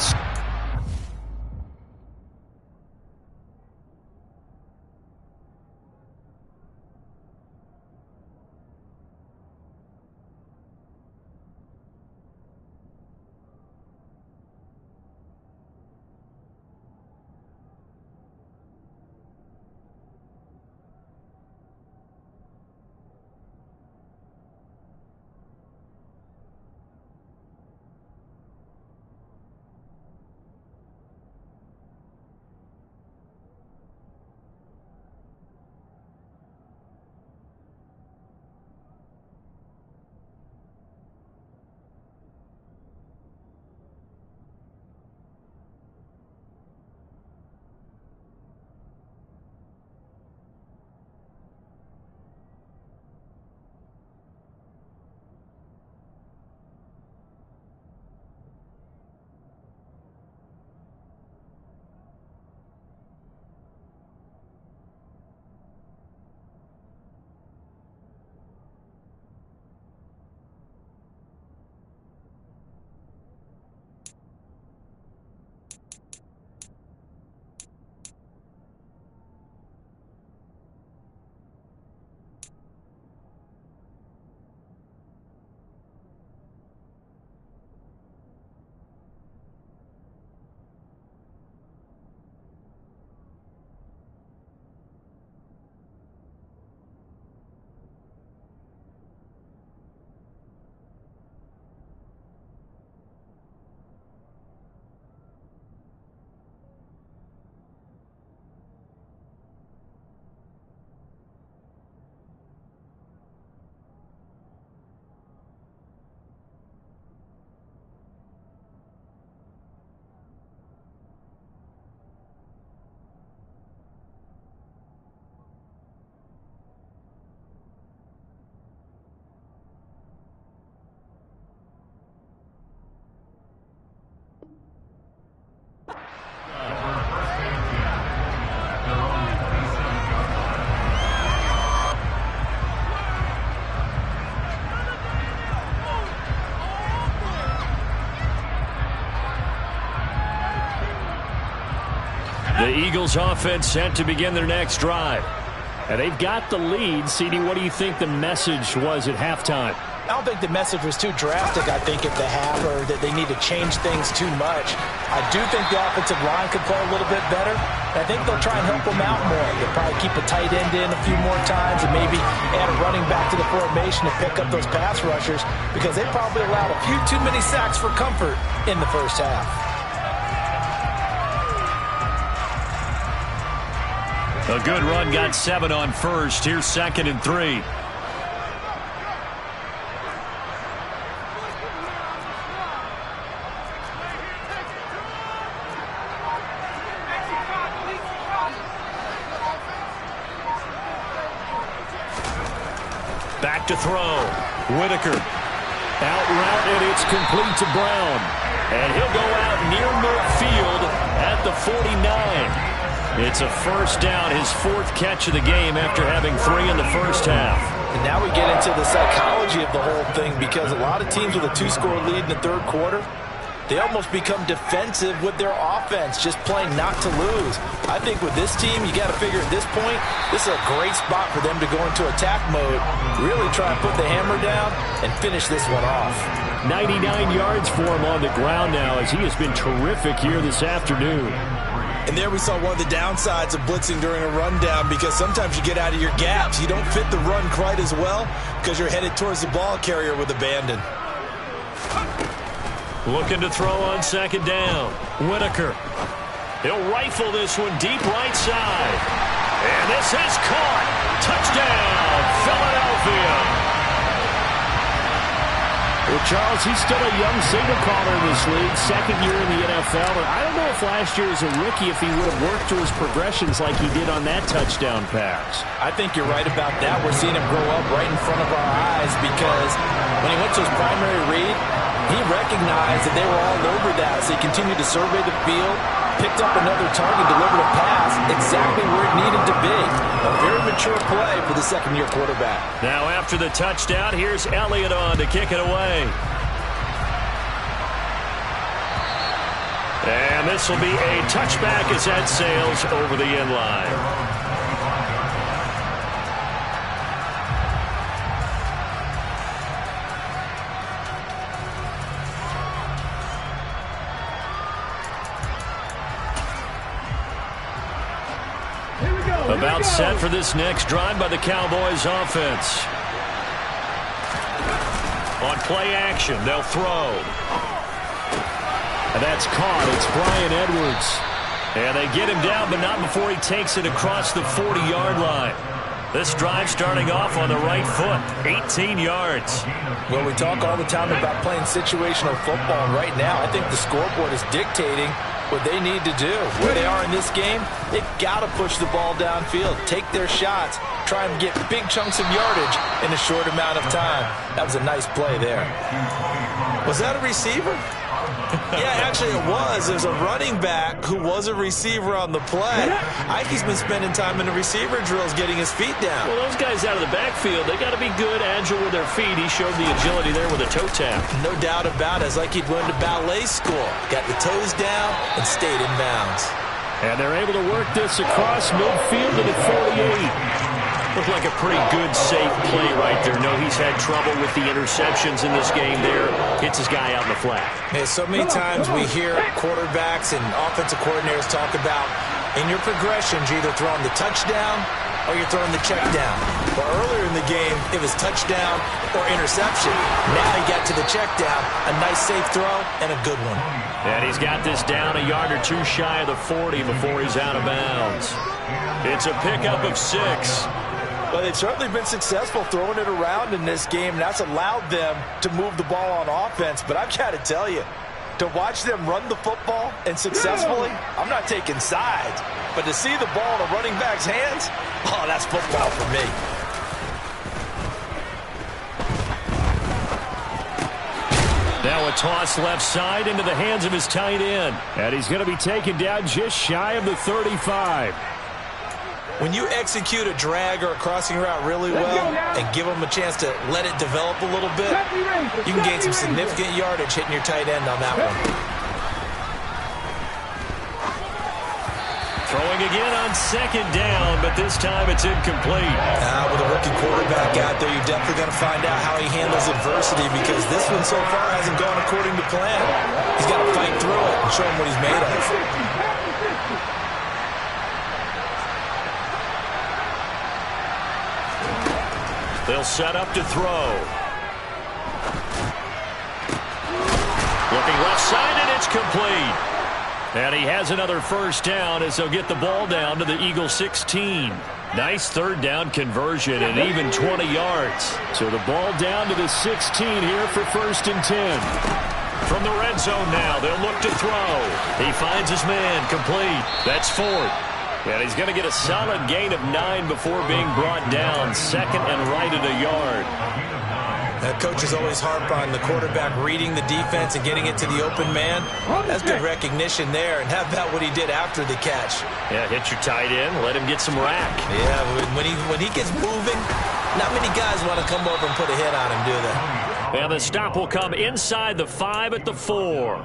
The Eagles offense set to begin their next drive. And they've got the lead. CD, what do you think the message was at halftime? I don't think the message was too drastic, I think, at the half, or that they need to change things too much. I do think the offensive line could play a little bit better. I think they'll try and help them out more. They'll probably keep a tight end in a few more times and maybe add a running back to the formation to pick up those pass rushers, because they probably allowed a few too many sacks for comfort in the first half. A good run, got 7 on first. Here's 2nd and 3. Back to throw. Whitaker. Out route, and it's complete to Brown. And he'll go out near midfield at the 49. It's a first down, his 4th catch of the game after having 3 in the first half. And now we get into the psychology of the whole thing, because a lot of teams with a 2-score lead in the third quarter, they almost become defensive with their offense, just playing not to lose. I think with this team, you got to figure at this point, this is a great spot for them to go into attack mode, really try and put the hammer down and finish this one off. 99 yards for him on the ground now, as he has been terrific here this afternoon. And there we saw one of the downsides of blitzing during a rundown, because sometimes you get out of your gaps. You don't fit the run quite as well because you're headed towards the ball carrier with abandon. Looking to throw on second down. Whitaker. He'll rifle this one deep right side. And this is caught. Touchdown, Philadelphia. Well, Charles, he's still a young signal caller in this league, second year in the NFL. And I don't know if last year as a rookie, if he would have worked through his progressions like he did on that touchdown pass. I think you're right about that. We're seeing him grow up right in front of our eyes, because when he went to his primary read, he recognized that they were all over that. So he continued to survey the field, picked up another target, delivered a pass exactly where it needed to be. A very mature play for the second-year quarterback. Now after the touchdown, here's Elliott on to kick it away. And this will be a touchback as that sails over the end line. About set for this next drive by the Cowboys offense. On play action, they'll throw. And that's caught. It's Bryan Edwards. And they get him down, but not before he takes it across the 40-yard line. This drive starting off on the right foot, 18 yards. Well, we talk all the time about playing situational football, and right now I think the scoreboard is dictating what they need to do. Where they are in this game, they've got to push the ball downfield, take their shots, try and get big chunks of yardage in a short amount of time. That was a nice play there. Was that a receiver? Yeah, actually it was. There's a running back who was a receiver on the play. Ike's been spending time in the receiver drills getting his feet down. Well, those guys out of the backfield, they got to be good, agile with their feet. He showed the agility there with a toe tap. No doubt about it. It's like he'd went to ballet school. Got the toes down and stayed in bounds. And they're able to work this across midfield to the 48. Looked like a pretty good, safe play right there. No, he's had trouble with the interceptions in this game there. Hits his guy out in the flat. Hey, so many times we hear quarterbacks and offensive coordinators talk about, in your progressions, you're either throwing the touchdown or you're throwing the check down. Well, earlier in the game, it was touchdown or interception. Now he got to the check down. A nice, safe throw and a good one. And he's got this down a yard or two shy of the 40 before he's out of bounds. It's a pickup of 6. But they've certainly been successful throwing it around in this game, and that's allowed them to move the ball on offense. But I've got to tell you, to watch them run the football and successfully, I'm not taking sides. But to see the ball in a running back's hands, oh, that's football for me. Now a toss left side into the hands of his tight end. And he's going to be taken down just shy of the 35. When you execute a drag or a crossing route really well and give them a chance to let it develop a little bit, you can gain some significant yardage hitting your tight end on that one. Throwing again on second down, but this time it's incomplete. With a rookie quarterback out there, you're definitely going to find out how he handles adversity, because this one so far hasn't gone according to plan. He's got to fight through it and show him what he's made of. They'll set up to throw. Looking left side, and it's complete. And he has another first down as they'll get the ball down to the Eagle 16. Nice third down conversion and even 20 yards. So the ball down to the 16 here for 1st and 10. From the red zone now, they'll look to throw. He finds his man, complete. That's Ford. And he's going to get a solid gain of 9 before being brought down. Second and right at a yard. That coach is always harp on the quarterback reading the defense and getting it to the open man. That's good recognition there. And how about what he did after the catch? Yeah, hit your tight end, let him get some rack. Yeah, when he gets moving, not many guys want to come over and put a hit on him, do they? And the stop will come inside the 5 at the 4.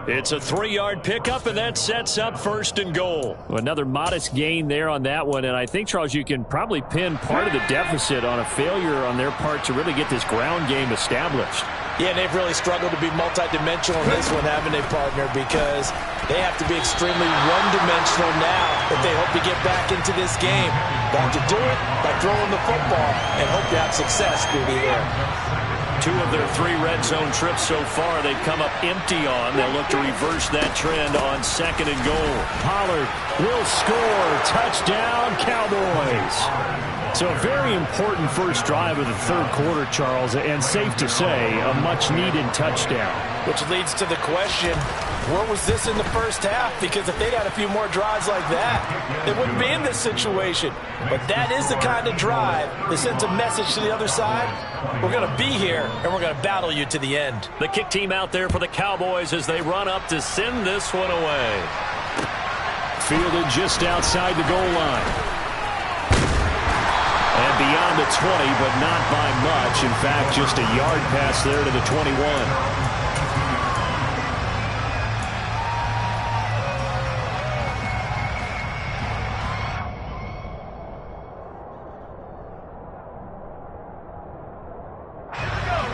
It's a 3-yard pickup, and that sets up 1st and goal. Another modest gain there on that one, and I think, Charles, you can probably pin part of the deficit on a failure on their part to really get this ground game established. Yeah, and they've really struggled to be multidimensional in this one, haven't they, partner? Because they have to be extremely one-dimensional now if they hope to get back into this game. They have to do it by throwing the football and hope to have success through the air. 2 of their 3 red zone trips so far they've come up empty on. They'll look to reverse that trend on 2nd and goal. Pollard will score. Touchdown, Cowboys. So a very important first drive of the 3rd quarter, Charles, and safe to say, a much-needed touchdown. Which leads to the question, where was this in the first half? Because if they'd had a few more drives like that, they wouldn't be in this situation. But that is the kind of drive that sends a message to the other side. We're going to be here, and we're going to battle you to the end. The kick team out there for the Cowboys as they run up to send this one away. Fielded just outside the goal line. And beyond the 20, but not by much. In fact, just a yard pass there to the 21.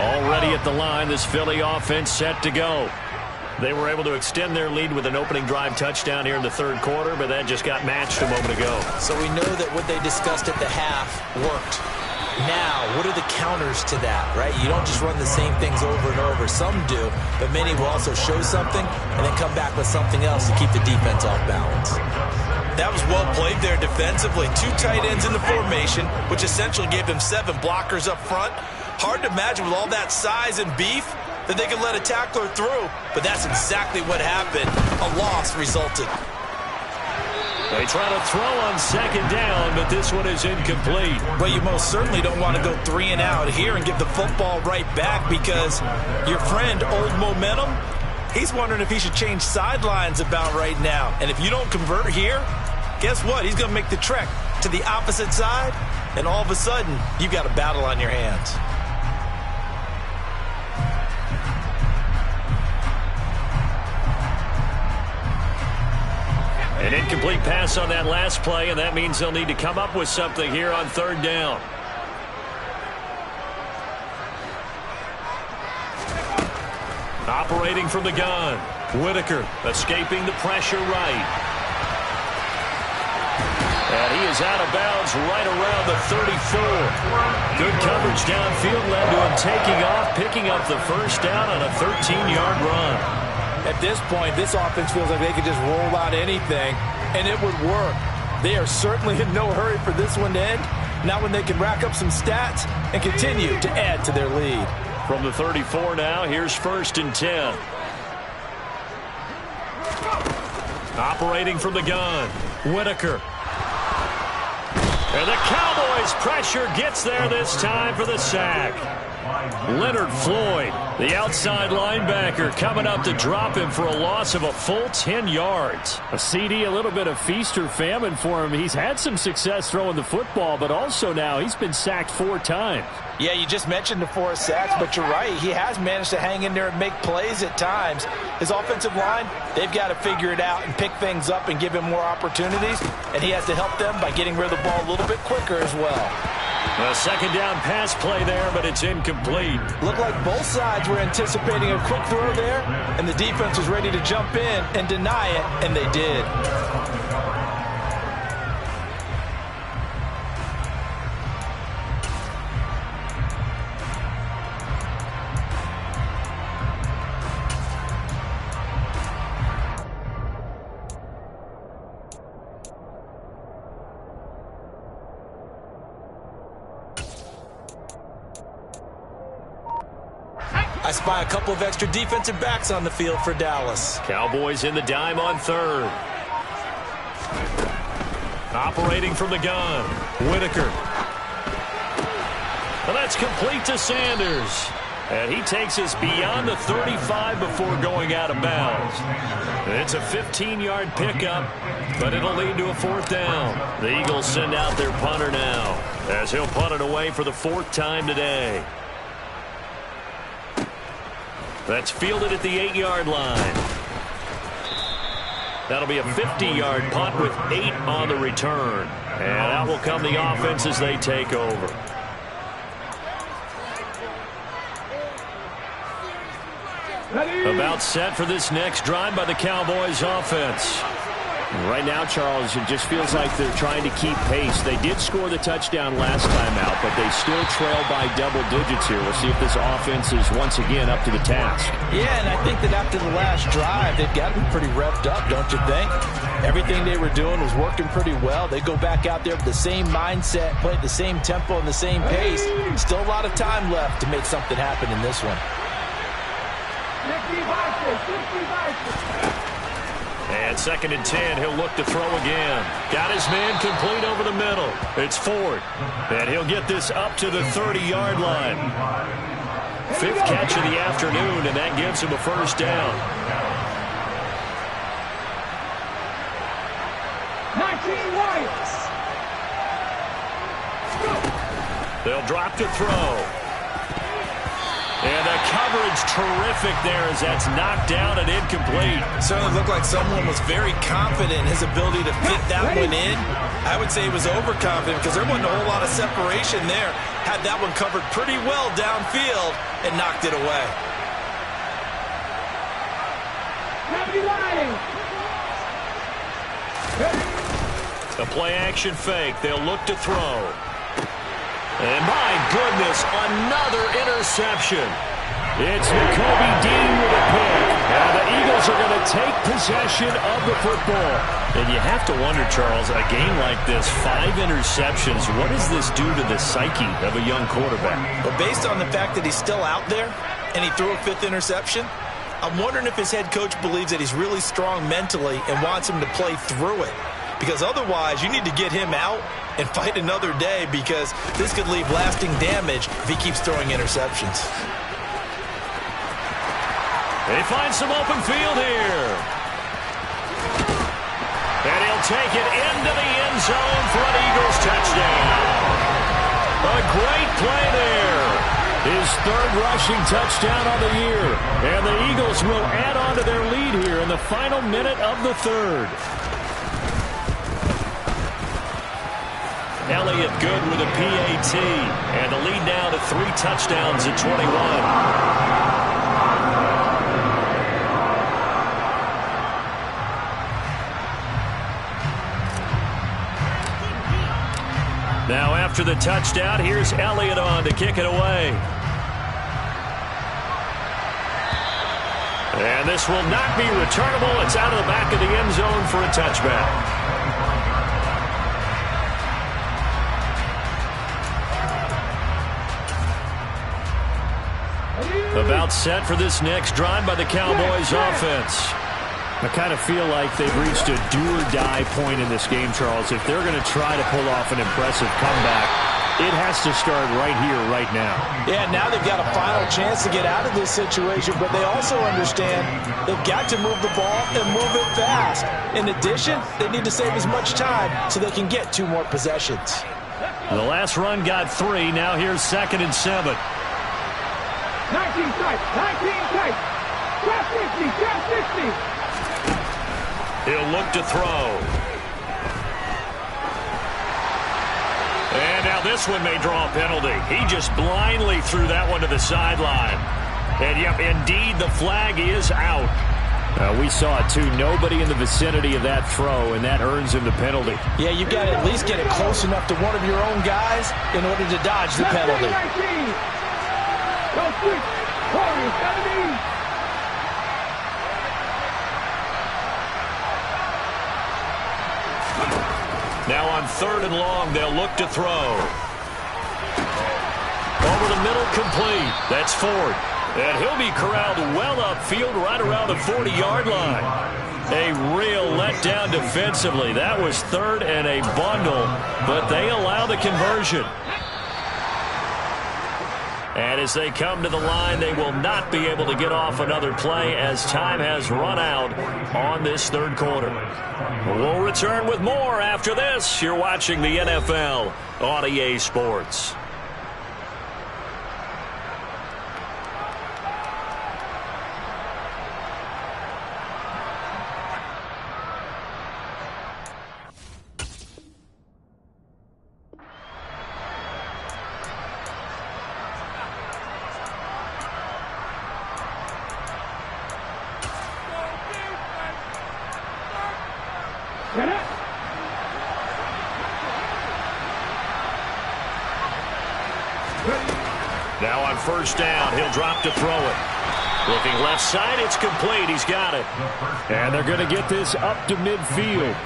Already at the line, this Philly offense set to go. They were able to extend their lead with an opening drive touchdown here in the 3rd quarter, but that just got matched a moment ago. So we know that what they discussed at the half worked. Now, what are the counters to that, right? You don't just run the same things over and over. Some do, but many will also show something and then come back with something else to keep the defense off balance. That was well played there defensively. 2 tight ends in the formation, which essentially gave them 7 blockers up front. Hard to imagine with all that size and beef that they could let a tackler through, but that's exactly what happened. A loss resulted. They try to throw on 2nd down, but this one is incomplete. But you most certainly don't want to go 3 and out here and give the football right back because your friend, Old Momentum, he's wondering if he should change sidelines about right now. And if you don't convert here, guess what? He's going to make the trek to the opposite side, and all of a sudden, you've got a battle on your hands. An incomplete pass on that last play, and that means they'll need to come up with something here on 3rd down. Operating from the gun. Whitaker escaping the pressure right. And he is out of bounds right around the 34. Good coverage downfield led to him taking off, picking up the 1st down on a 13-yard run. At this point, this offense feels like they could just roll out anything, and it would work. They are certainly in no hurry for this one to end. Not when they can rack up some stats and continue to add to their lead. From the 34 now, here's 1st and 10. Operating from the gun, Whitaker. And the Cowboys' pressure gets there this time for the sack. Leonard Floyd, the outside linebacker, coming up to drop him for a loss of a full 10 yards. A CD, a little bit of feast or famine for him. He's had some success throwing the football, but also now he's been sacked 4 times. Yeah, you just mentioned the 4 sacks, but you're right. He has managed to hang in there and make plays at times. His offensive line, they've got to figure it out and pick things up and give him more opportunities, and he has to help them by getting rid of the ball a little bit quicker as well. A 2nd down pass play there, but it's incomplete. Looked like both sides were anticipating a quick throw there, and the defense was ready to jump in and deny it, and they did. I spy a couple of extra defensive backs on the field for Dallas. Cowboys in the dime on 3rd. Operating from the gun, Whitaker. And that's complete to Sanders. And he takes us beyond the 35 before going out of bounds. It's a 15-yard pickup, but it'll lead to a 4th down. The Eagles send out their punter now, as he'll punt it away for the 4th time today. That's fielded at the 8-yard line. That'll be a 50-yard punt with 8 on the return. And out will come the offense as they take over. About set for this next drive by the Cowboys offense. Right now, Charles, it just feels like they're trying to keep pace. They did score the touchdown last time out, but they still trail by double digits here. We'll see if this offense is once again up to the task. Yeah, and I think that after the last drive, they've got to be pretty revved up, don't you think? Everything they were doing was working pretty well. They go back out there with the same mindset, play at the same tempo and the same pace. Still a lot of time left to make something happen in this one. And 2nd and 10, he'll look to throw again. Got his man complete over the middle. It's Ford. And he'll get this up to the 30-yard line. 5th catch of the afternoon, and that gives him a first down. 19 White. They'll drop to throw. And the coverage terrific there as that's knocked down and incomplete. Certainly looked like someone was very confident in his ability to fit that one in. I would say he was overconfident because there wasn't a whole lot of separation there. Had that one covered pretty well downfield and knocked it away. A play-action fake. They'll look to throw. And my goodness, another interception. It's Nakobe Dean with a pick. Now the Eagles are going to take possession of the football. And you have to wonder, Charles, a game like this, 5 interceptions, what does this do to the psyche of a young quarterback? Well, based on the fact that he's still out there and he threw a 5th interception, I'm wondering if his head coach believes that he's really strong mentally and wants him to play through it. Because otherwise, you need to get him out and fight another day because this could leave lasting damage if he keeps throwing interceptions. They find some open field here. And he'll take it into the end zone for an Eagles touchdown. A great play there. His 3rd rushing touchdown of the year. And the Eagles will add on to their lead here in the final minute of the 3rd. Elliott good with a PAT. And the lead now to 3 touchdowns at 21. Now after the touchdown, here's Elliott on to kick it away. And this will not be returnable. It's out of the back of the end zone for a touchback. About set for this next drive by the Cowboys offense. I kind of feel like they've reached a do-or-die point in this game, Charles. If they're going to try to pull off an impressive comeback, it has to start right here, right now. Yeah, now they've got a final chance to get out of this situation, but they also understand they've got to move the ball and move it fast. In addition, they need to save as much time so they can get 2 more possessions. The last run got 3. Now here's 2nd and 7. 19 tight, 19 tight. Trap 50, trap 50. He'll look to throw. And now this one may draw a penalty. He just blindly threw that one to the sideline. And yep, indeed, the flag is out. We saw it too. Nobody in the vicinity of that throw, and that earns him the penalty. Yeah, you've got to at least get it close enough to one of your own guys in order to dodge the penalty. Go switch. Corey, 17. Now on 3rd and long, they'll look to throw. Over the middle, complete. That's Ford. And he'll be corralled well upfield right around the 40-yard line. A real letdown defensively. That was 3rd and a bundle, but they allow the conversion. And as they come to the line, they will not be able to get off another play as time has run out on this 3rd quarter. We'll return with more after this. You're watching the NFL on EA Sports. first down. He'll drop to throw it. Looking left side, it's complete. He's got it. And they're going to get this up to midfield.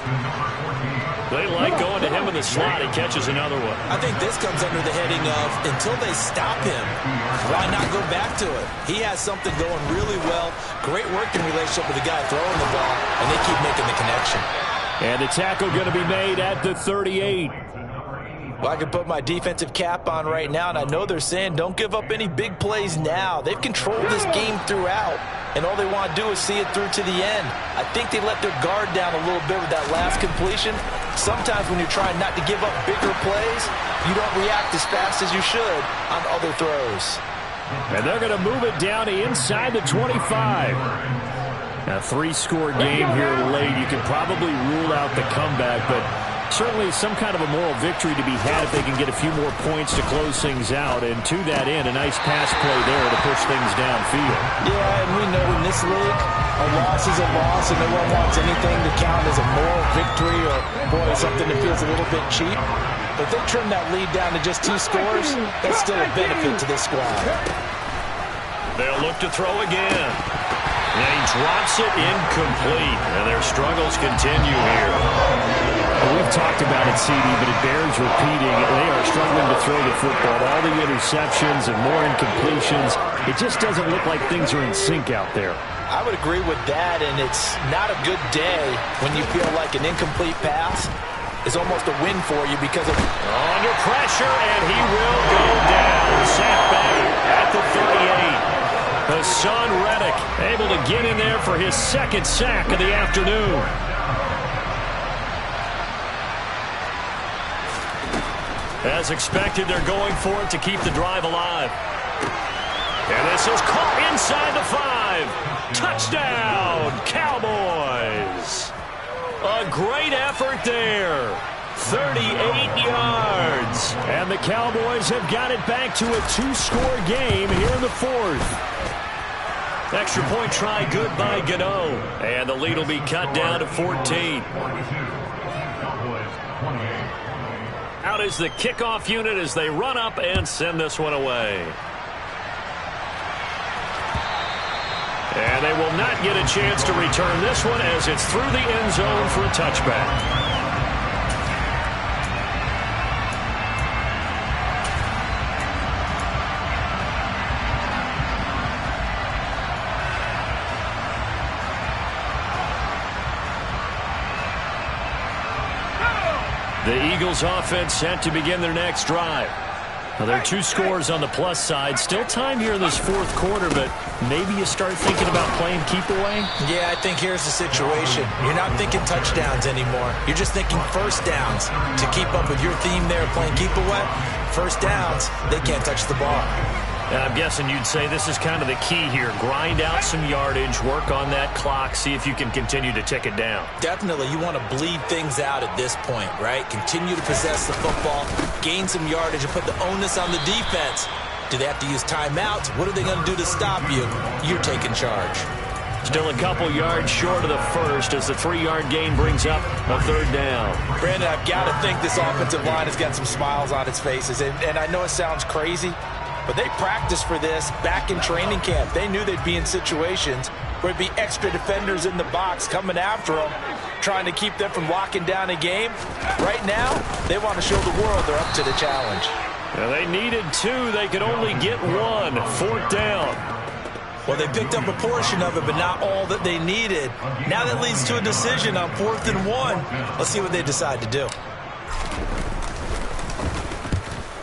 They like going to him in the slot. He catches another one. I think this comes under the heading of until they stop him, why not go back to it? He has something going really well. Great working relationship with the guy throwing the ball, and they keep making the connection. And the tackle going to be made at the 38. Well, I can put my defensive cap on right now, and I know they're saying don't give up any big plays now. They've controlled this game throughout, and all they want to do is see it through to the end. I think they let their guard down a little bit with that last completion. Sometimes when you're trying not to give up bigger plays, you don't react as fast as you should on other throws. And they're going to move it down to inside the 25. A three-score game here late. You can probably rule out the comeback, but certainly some kind of a moral victory to be had if they can get a few more points to close things out. And to that end, a nice pass play there to push things downfield. Yeah, and we know in this league, a loss is a loss, and no one wants anything to count as a moral victory or, boy, something that feels a little bit cheap. But if they trim that lead down to just 2 scores, that's still a benefit to this squad. They'll look to throw again. And he drops it incomplete. And their struggles continue here. Well, we've talked about it, CD, but it bears repeating. They are struggling to throw the football. All the interceptions and more incompletions. It just doesn't look like things are in sync out there. I would agree with that, and it's not a good day when you feel like an incomplete pass is almost a win for you because of under pressure, and he will go down. Sacked back at the 38. Hassan Reddick able to get in there for his second sack of the afternoon. As expected, they're going for it to keep the drive alive. And this is caught inside the 5. Touchdown, Cowboys. A great effort there. 38 yards. And the Cowboys have got it back to a 2-score game here in the 4th. Extra point try good by Gano. And the lead will be cut down to 14. Out is the kickoff unit as they run up and send this one away. And they will not get a chance to return this one as it's through the end zone for a touchback. The Eagles offense set to begin their next drive. Now, there are 2 scores on the plus side. Still time here in this 4th quarter, but maybe you start thinking about playing keep away? Yeah, I think here's the situation. You're not thinking touchdowns anymore. You're just thinking first downs. To keep up with your theme there, playing keep away, first downs, they can't touch the ball. And I'm guessing you'd say this is kind of the key here. Grind out some yardage, work on that clock, see if you can continue to tick it down. Definitely, you want to bleed things out at this point, right? Continue to possess the football, gain some yardage, and put the onus on the defense. Do they have to use timeouts? What are they going to do to stop you? You're taking charge. Still a couple yards short of the first as the 3-yard gain brings up a 3rd down. Brandon, I've got to think this offensive line has got some smiles on its faces. And I know it sounds crazy, but they practiced for this back in training camp. They knew they'd be in situations where there'd be extra defenders in the box coming after them, trying to keep them from locking down a game. Right now, they want to show the world they're up to the challenge. Now, they needed 2. They could only get 1. 4th down. Well, they picked up a portion of it, but not all that they needed. Now that leads to a decision on 4th and 1. Let's see what they decide to do.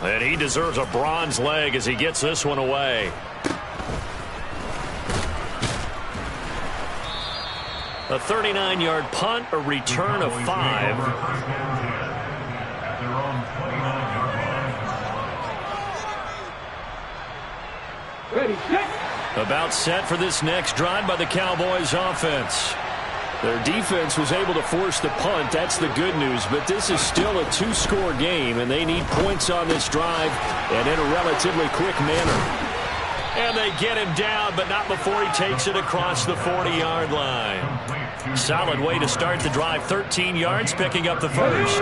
And he deserves a bronze leg as he gets this one away. A 39-yard punt, a return of 5. Ready, set. About set for this next drive by the Cowboys offense. Their defense was able to force the punt. That's the good news. But this is still a 2-score game, and they need points on this drive and in a relatively quick manner. And they get him down, but not before he takes it across the 40-yard line. Solid way to start the drive. 13 yards, picking up the first.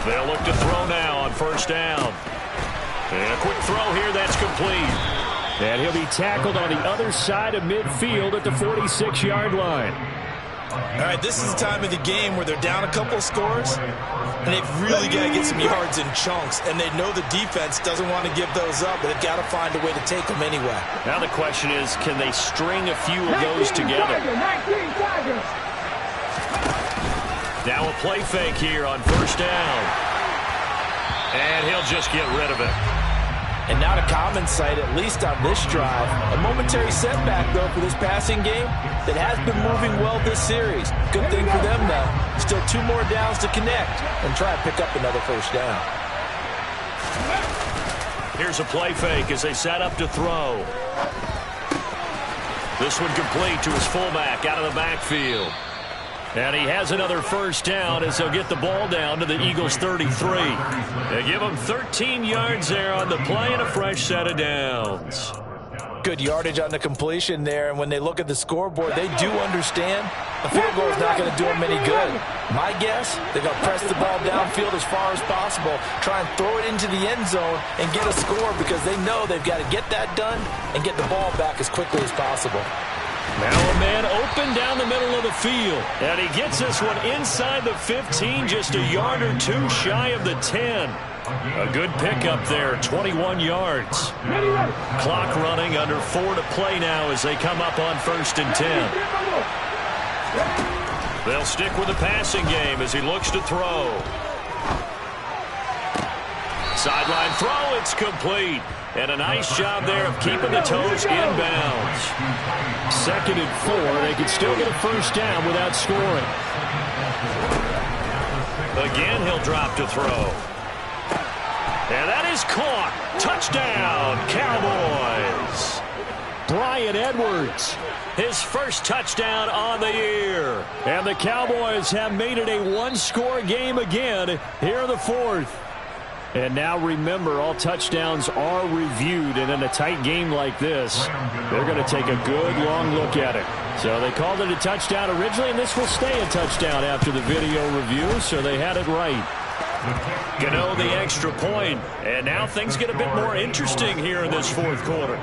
They'll look to throw now on first down. And a quick throw here, that's complete. And he'll be tackled on the other side of midfield at the 46-yard line. All right, this is the time of the game where they're down a couple of scores, and they've really got to get some yards in chunks, and they know the defense doesn't want to give those up, but they've got to find a way to take them anyway. Now the question is, can they string a few of those together? Now a play fake here on first down. And he'll just get rid of it. And not a common sight, at least on this drive. A momentary setback, though, for this passing game that has been moving well this series. Good thing for them, though. Still 2 more downs to connect and try to pick up another first down. Here's a play fake as they set up to throw. This one complete to his fullback out of the backfield. And he has another first down as they'll get the ball down to the Eagles' 33. They give him 13 yards there on the play and a fresh set of downs. Good yardage on the completion there, and when they look at the scoreboard, they do understand a field goal is not going to do them any good. My guess, they're going to press the ball downfield as far as possible, try and throw it into the end zone and get a score because they know they've got to get that done and get the ball back as quickly as possible. Now a man open down the middle of the field. And he gets this one inside the 15, just a yard or 2 shy of the 10. A good pickup there, 21 yards. Clock running, under 4 to play now as they come up on first and 10. They'll stick with the passing game as he looks to throw. Sideline throw, it's complete. And a nice job there of keeping the toes inbounds. 2nd and 4. They can still get a first down without scoring. Again, he'll drop to throw. And that is caught. Touchdown, Cowboys. Bryan Edwards, his first touchdown on the year. And the Cowboys have made it a 1-score game again here in the 4th. And now remember, all touchdowns are reviewed, and in a tight game like this, they're going to take a good long look at it. So they called it a touchdown originally, and this will stay a touchdown after the video review, so they had it right. Gano the extra point, and now things get a bit more interesting here in this 4th quarter.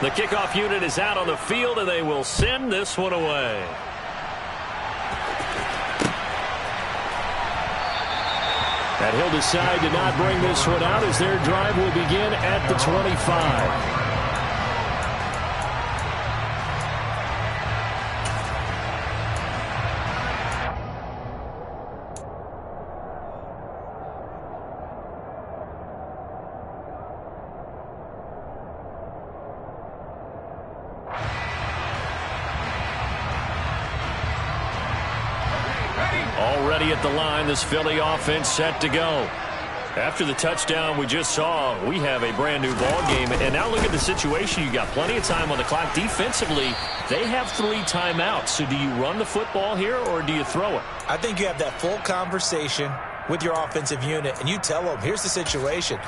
The kickoff unit is out on the field, and they will send this one away. And he'll decide to not bring this one out as their drive will begin at the 25. Already at the line, this Philly offense set to go. After the touchdown we just saw, we have a brand new ball game. And now look at the situation. You got plenty of time on the clock. Defensively, they have 3 timeouts. So do you run the football here or do you throw it? I think you have that full conversation with your offensive unit, and you tell them, here's the situation.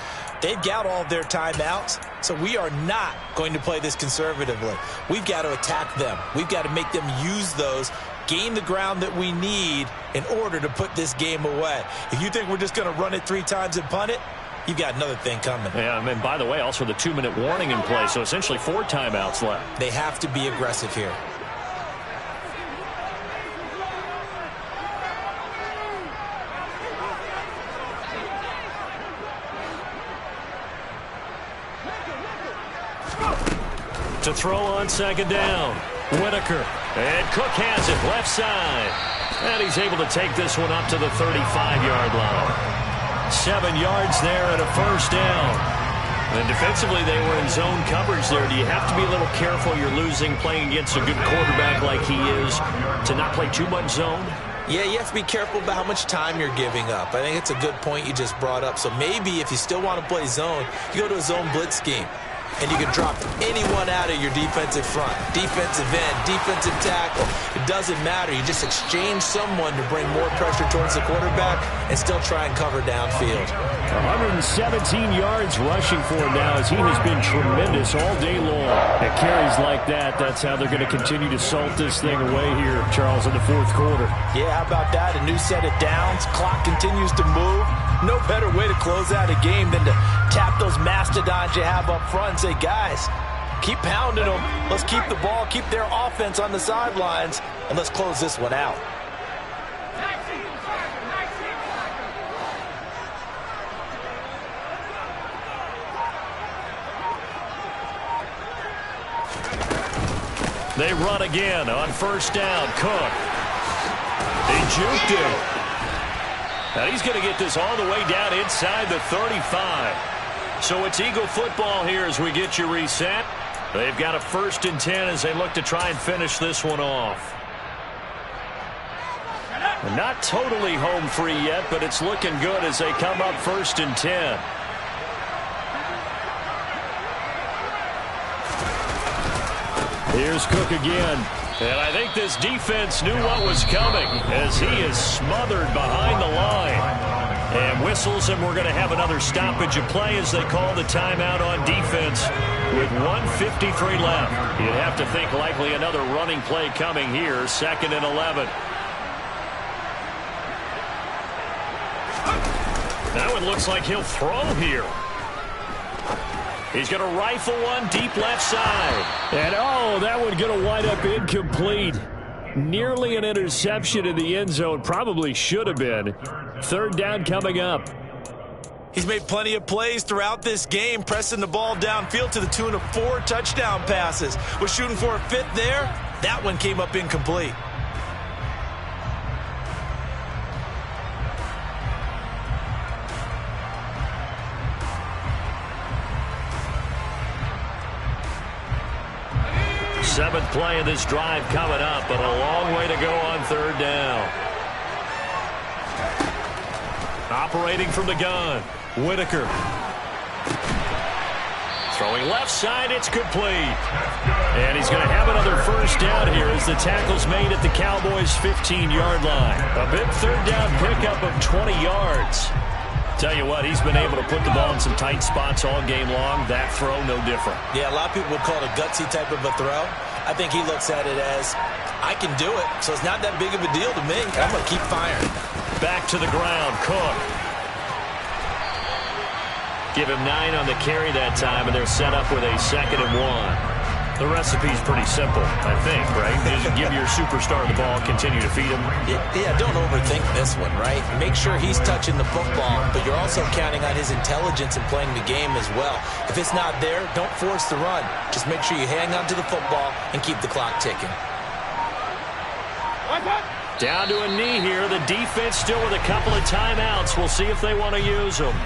They've got all of their timeouts, so we are not going to play this conservatively. We've got to attack them. We've got to make them use those, gain the ground that we need in order to put this game away. If you think we're just going to run it 3 times and punt it, you've got another thing coming. Yeah, and by the way, also the 2-minute warning in play, so essentially 4 timeouts left. They have to be aggressive here. To throw on 2nd down, Whitaker. And Cook has it left side. And he's able to take this one up to the 35-yard line. 7 yards there and a first down. And defensively, they were in zone coverage there. Do you have to be a little careful? You're losing playing against a good quarterback like he is to not play too much zone? Yeah, you have to be careful about how much time you're giving up. I think it's a good point you just brought up. So maybe if you still want to play zone, you go to a zone blitz scheme. and you can drop anyone out of your defensive front. Defensive end, defensive tackle. It doesn't matter. You just exchange someone to bring more pressure towards the quarterback and still try and cover downfield. 117 yards rushing for him now as he has been tremendous all day long. At carries like that, that's how they're going to continue to salt this thing away here, Charles, in the fourth quarter. Yeah, how about that? A new set of downs. Clock continues to move. No better way to close out a game than to tap those mastodons you have up front and say, guys, keep pounding them. Let's keep the ball, keep their offense on the sidelines, and let's close this one out. They run again on first down. Cook. He juked him. Now he's going to get this all the way down inside the 35. So it's Eagle football here as we get you reset. They've got a 1st and 10 as they look to try and finish this one off. Not totally home free yet, but it's looking good as they come up 1st and 10. Here's Cook again. And I think this defense knew what was coming as he is smothered behind the line. And whistles, and we're going to have another stoppage of play as they call the timeout on defense with 1:53 left. You'd have to think likely another running play coming here, 2nd and 11. That one looks like he'll throw here. He's going to rifle one deep left side. And, oh, that one going to wind up incomplete. Nearly an interception in the end zone. Probably should have been. 3rd down coming up. He's made plenty of plays throughout this game, pressing the ball downfield to the tune of 4 touchdown passes. Was shooting for a 5th there. That one came up incomplete. Seventh play of this drive coming up, but a long way to go on 3rd down. Operating from the gun, Whitaker. Throwing left side, it's complete. And he's going to have another 1st down here as the tackle's made at the Cowboys' 15-yard line. A big 3rd down pickup of 20 yards. Tell you what, he's been able to put the ball in some tight spots all game long. That throw, no different. Yeah, a lot of people would call it a gutsy type of a throw. I think he looks at it as, I can do it, so it's not that big of a deal to me. I'm going to keep firing. Back to the ground, Cook. Give him 9 on the carry that time, and they're set up with a 2nd and 1. The recipe's pretty simple, I think, right? Just give your superstar the ball, continue to feed him. Yeah, don't overthink this one, right? Make sure he's touching the football, but you're also counting on his intelligence in playing the game as well. If it's not there, don't force the run. Just make sure you hang on to the football and keep the clock ticking. Down to a knee here. The defense still with a couple of timeouts. We'll see if they want to use them.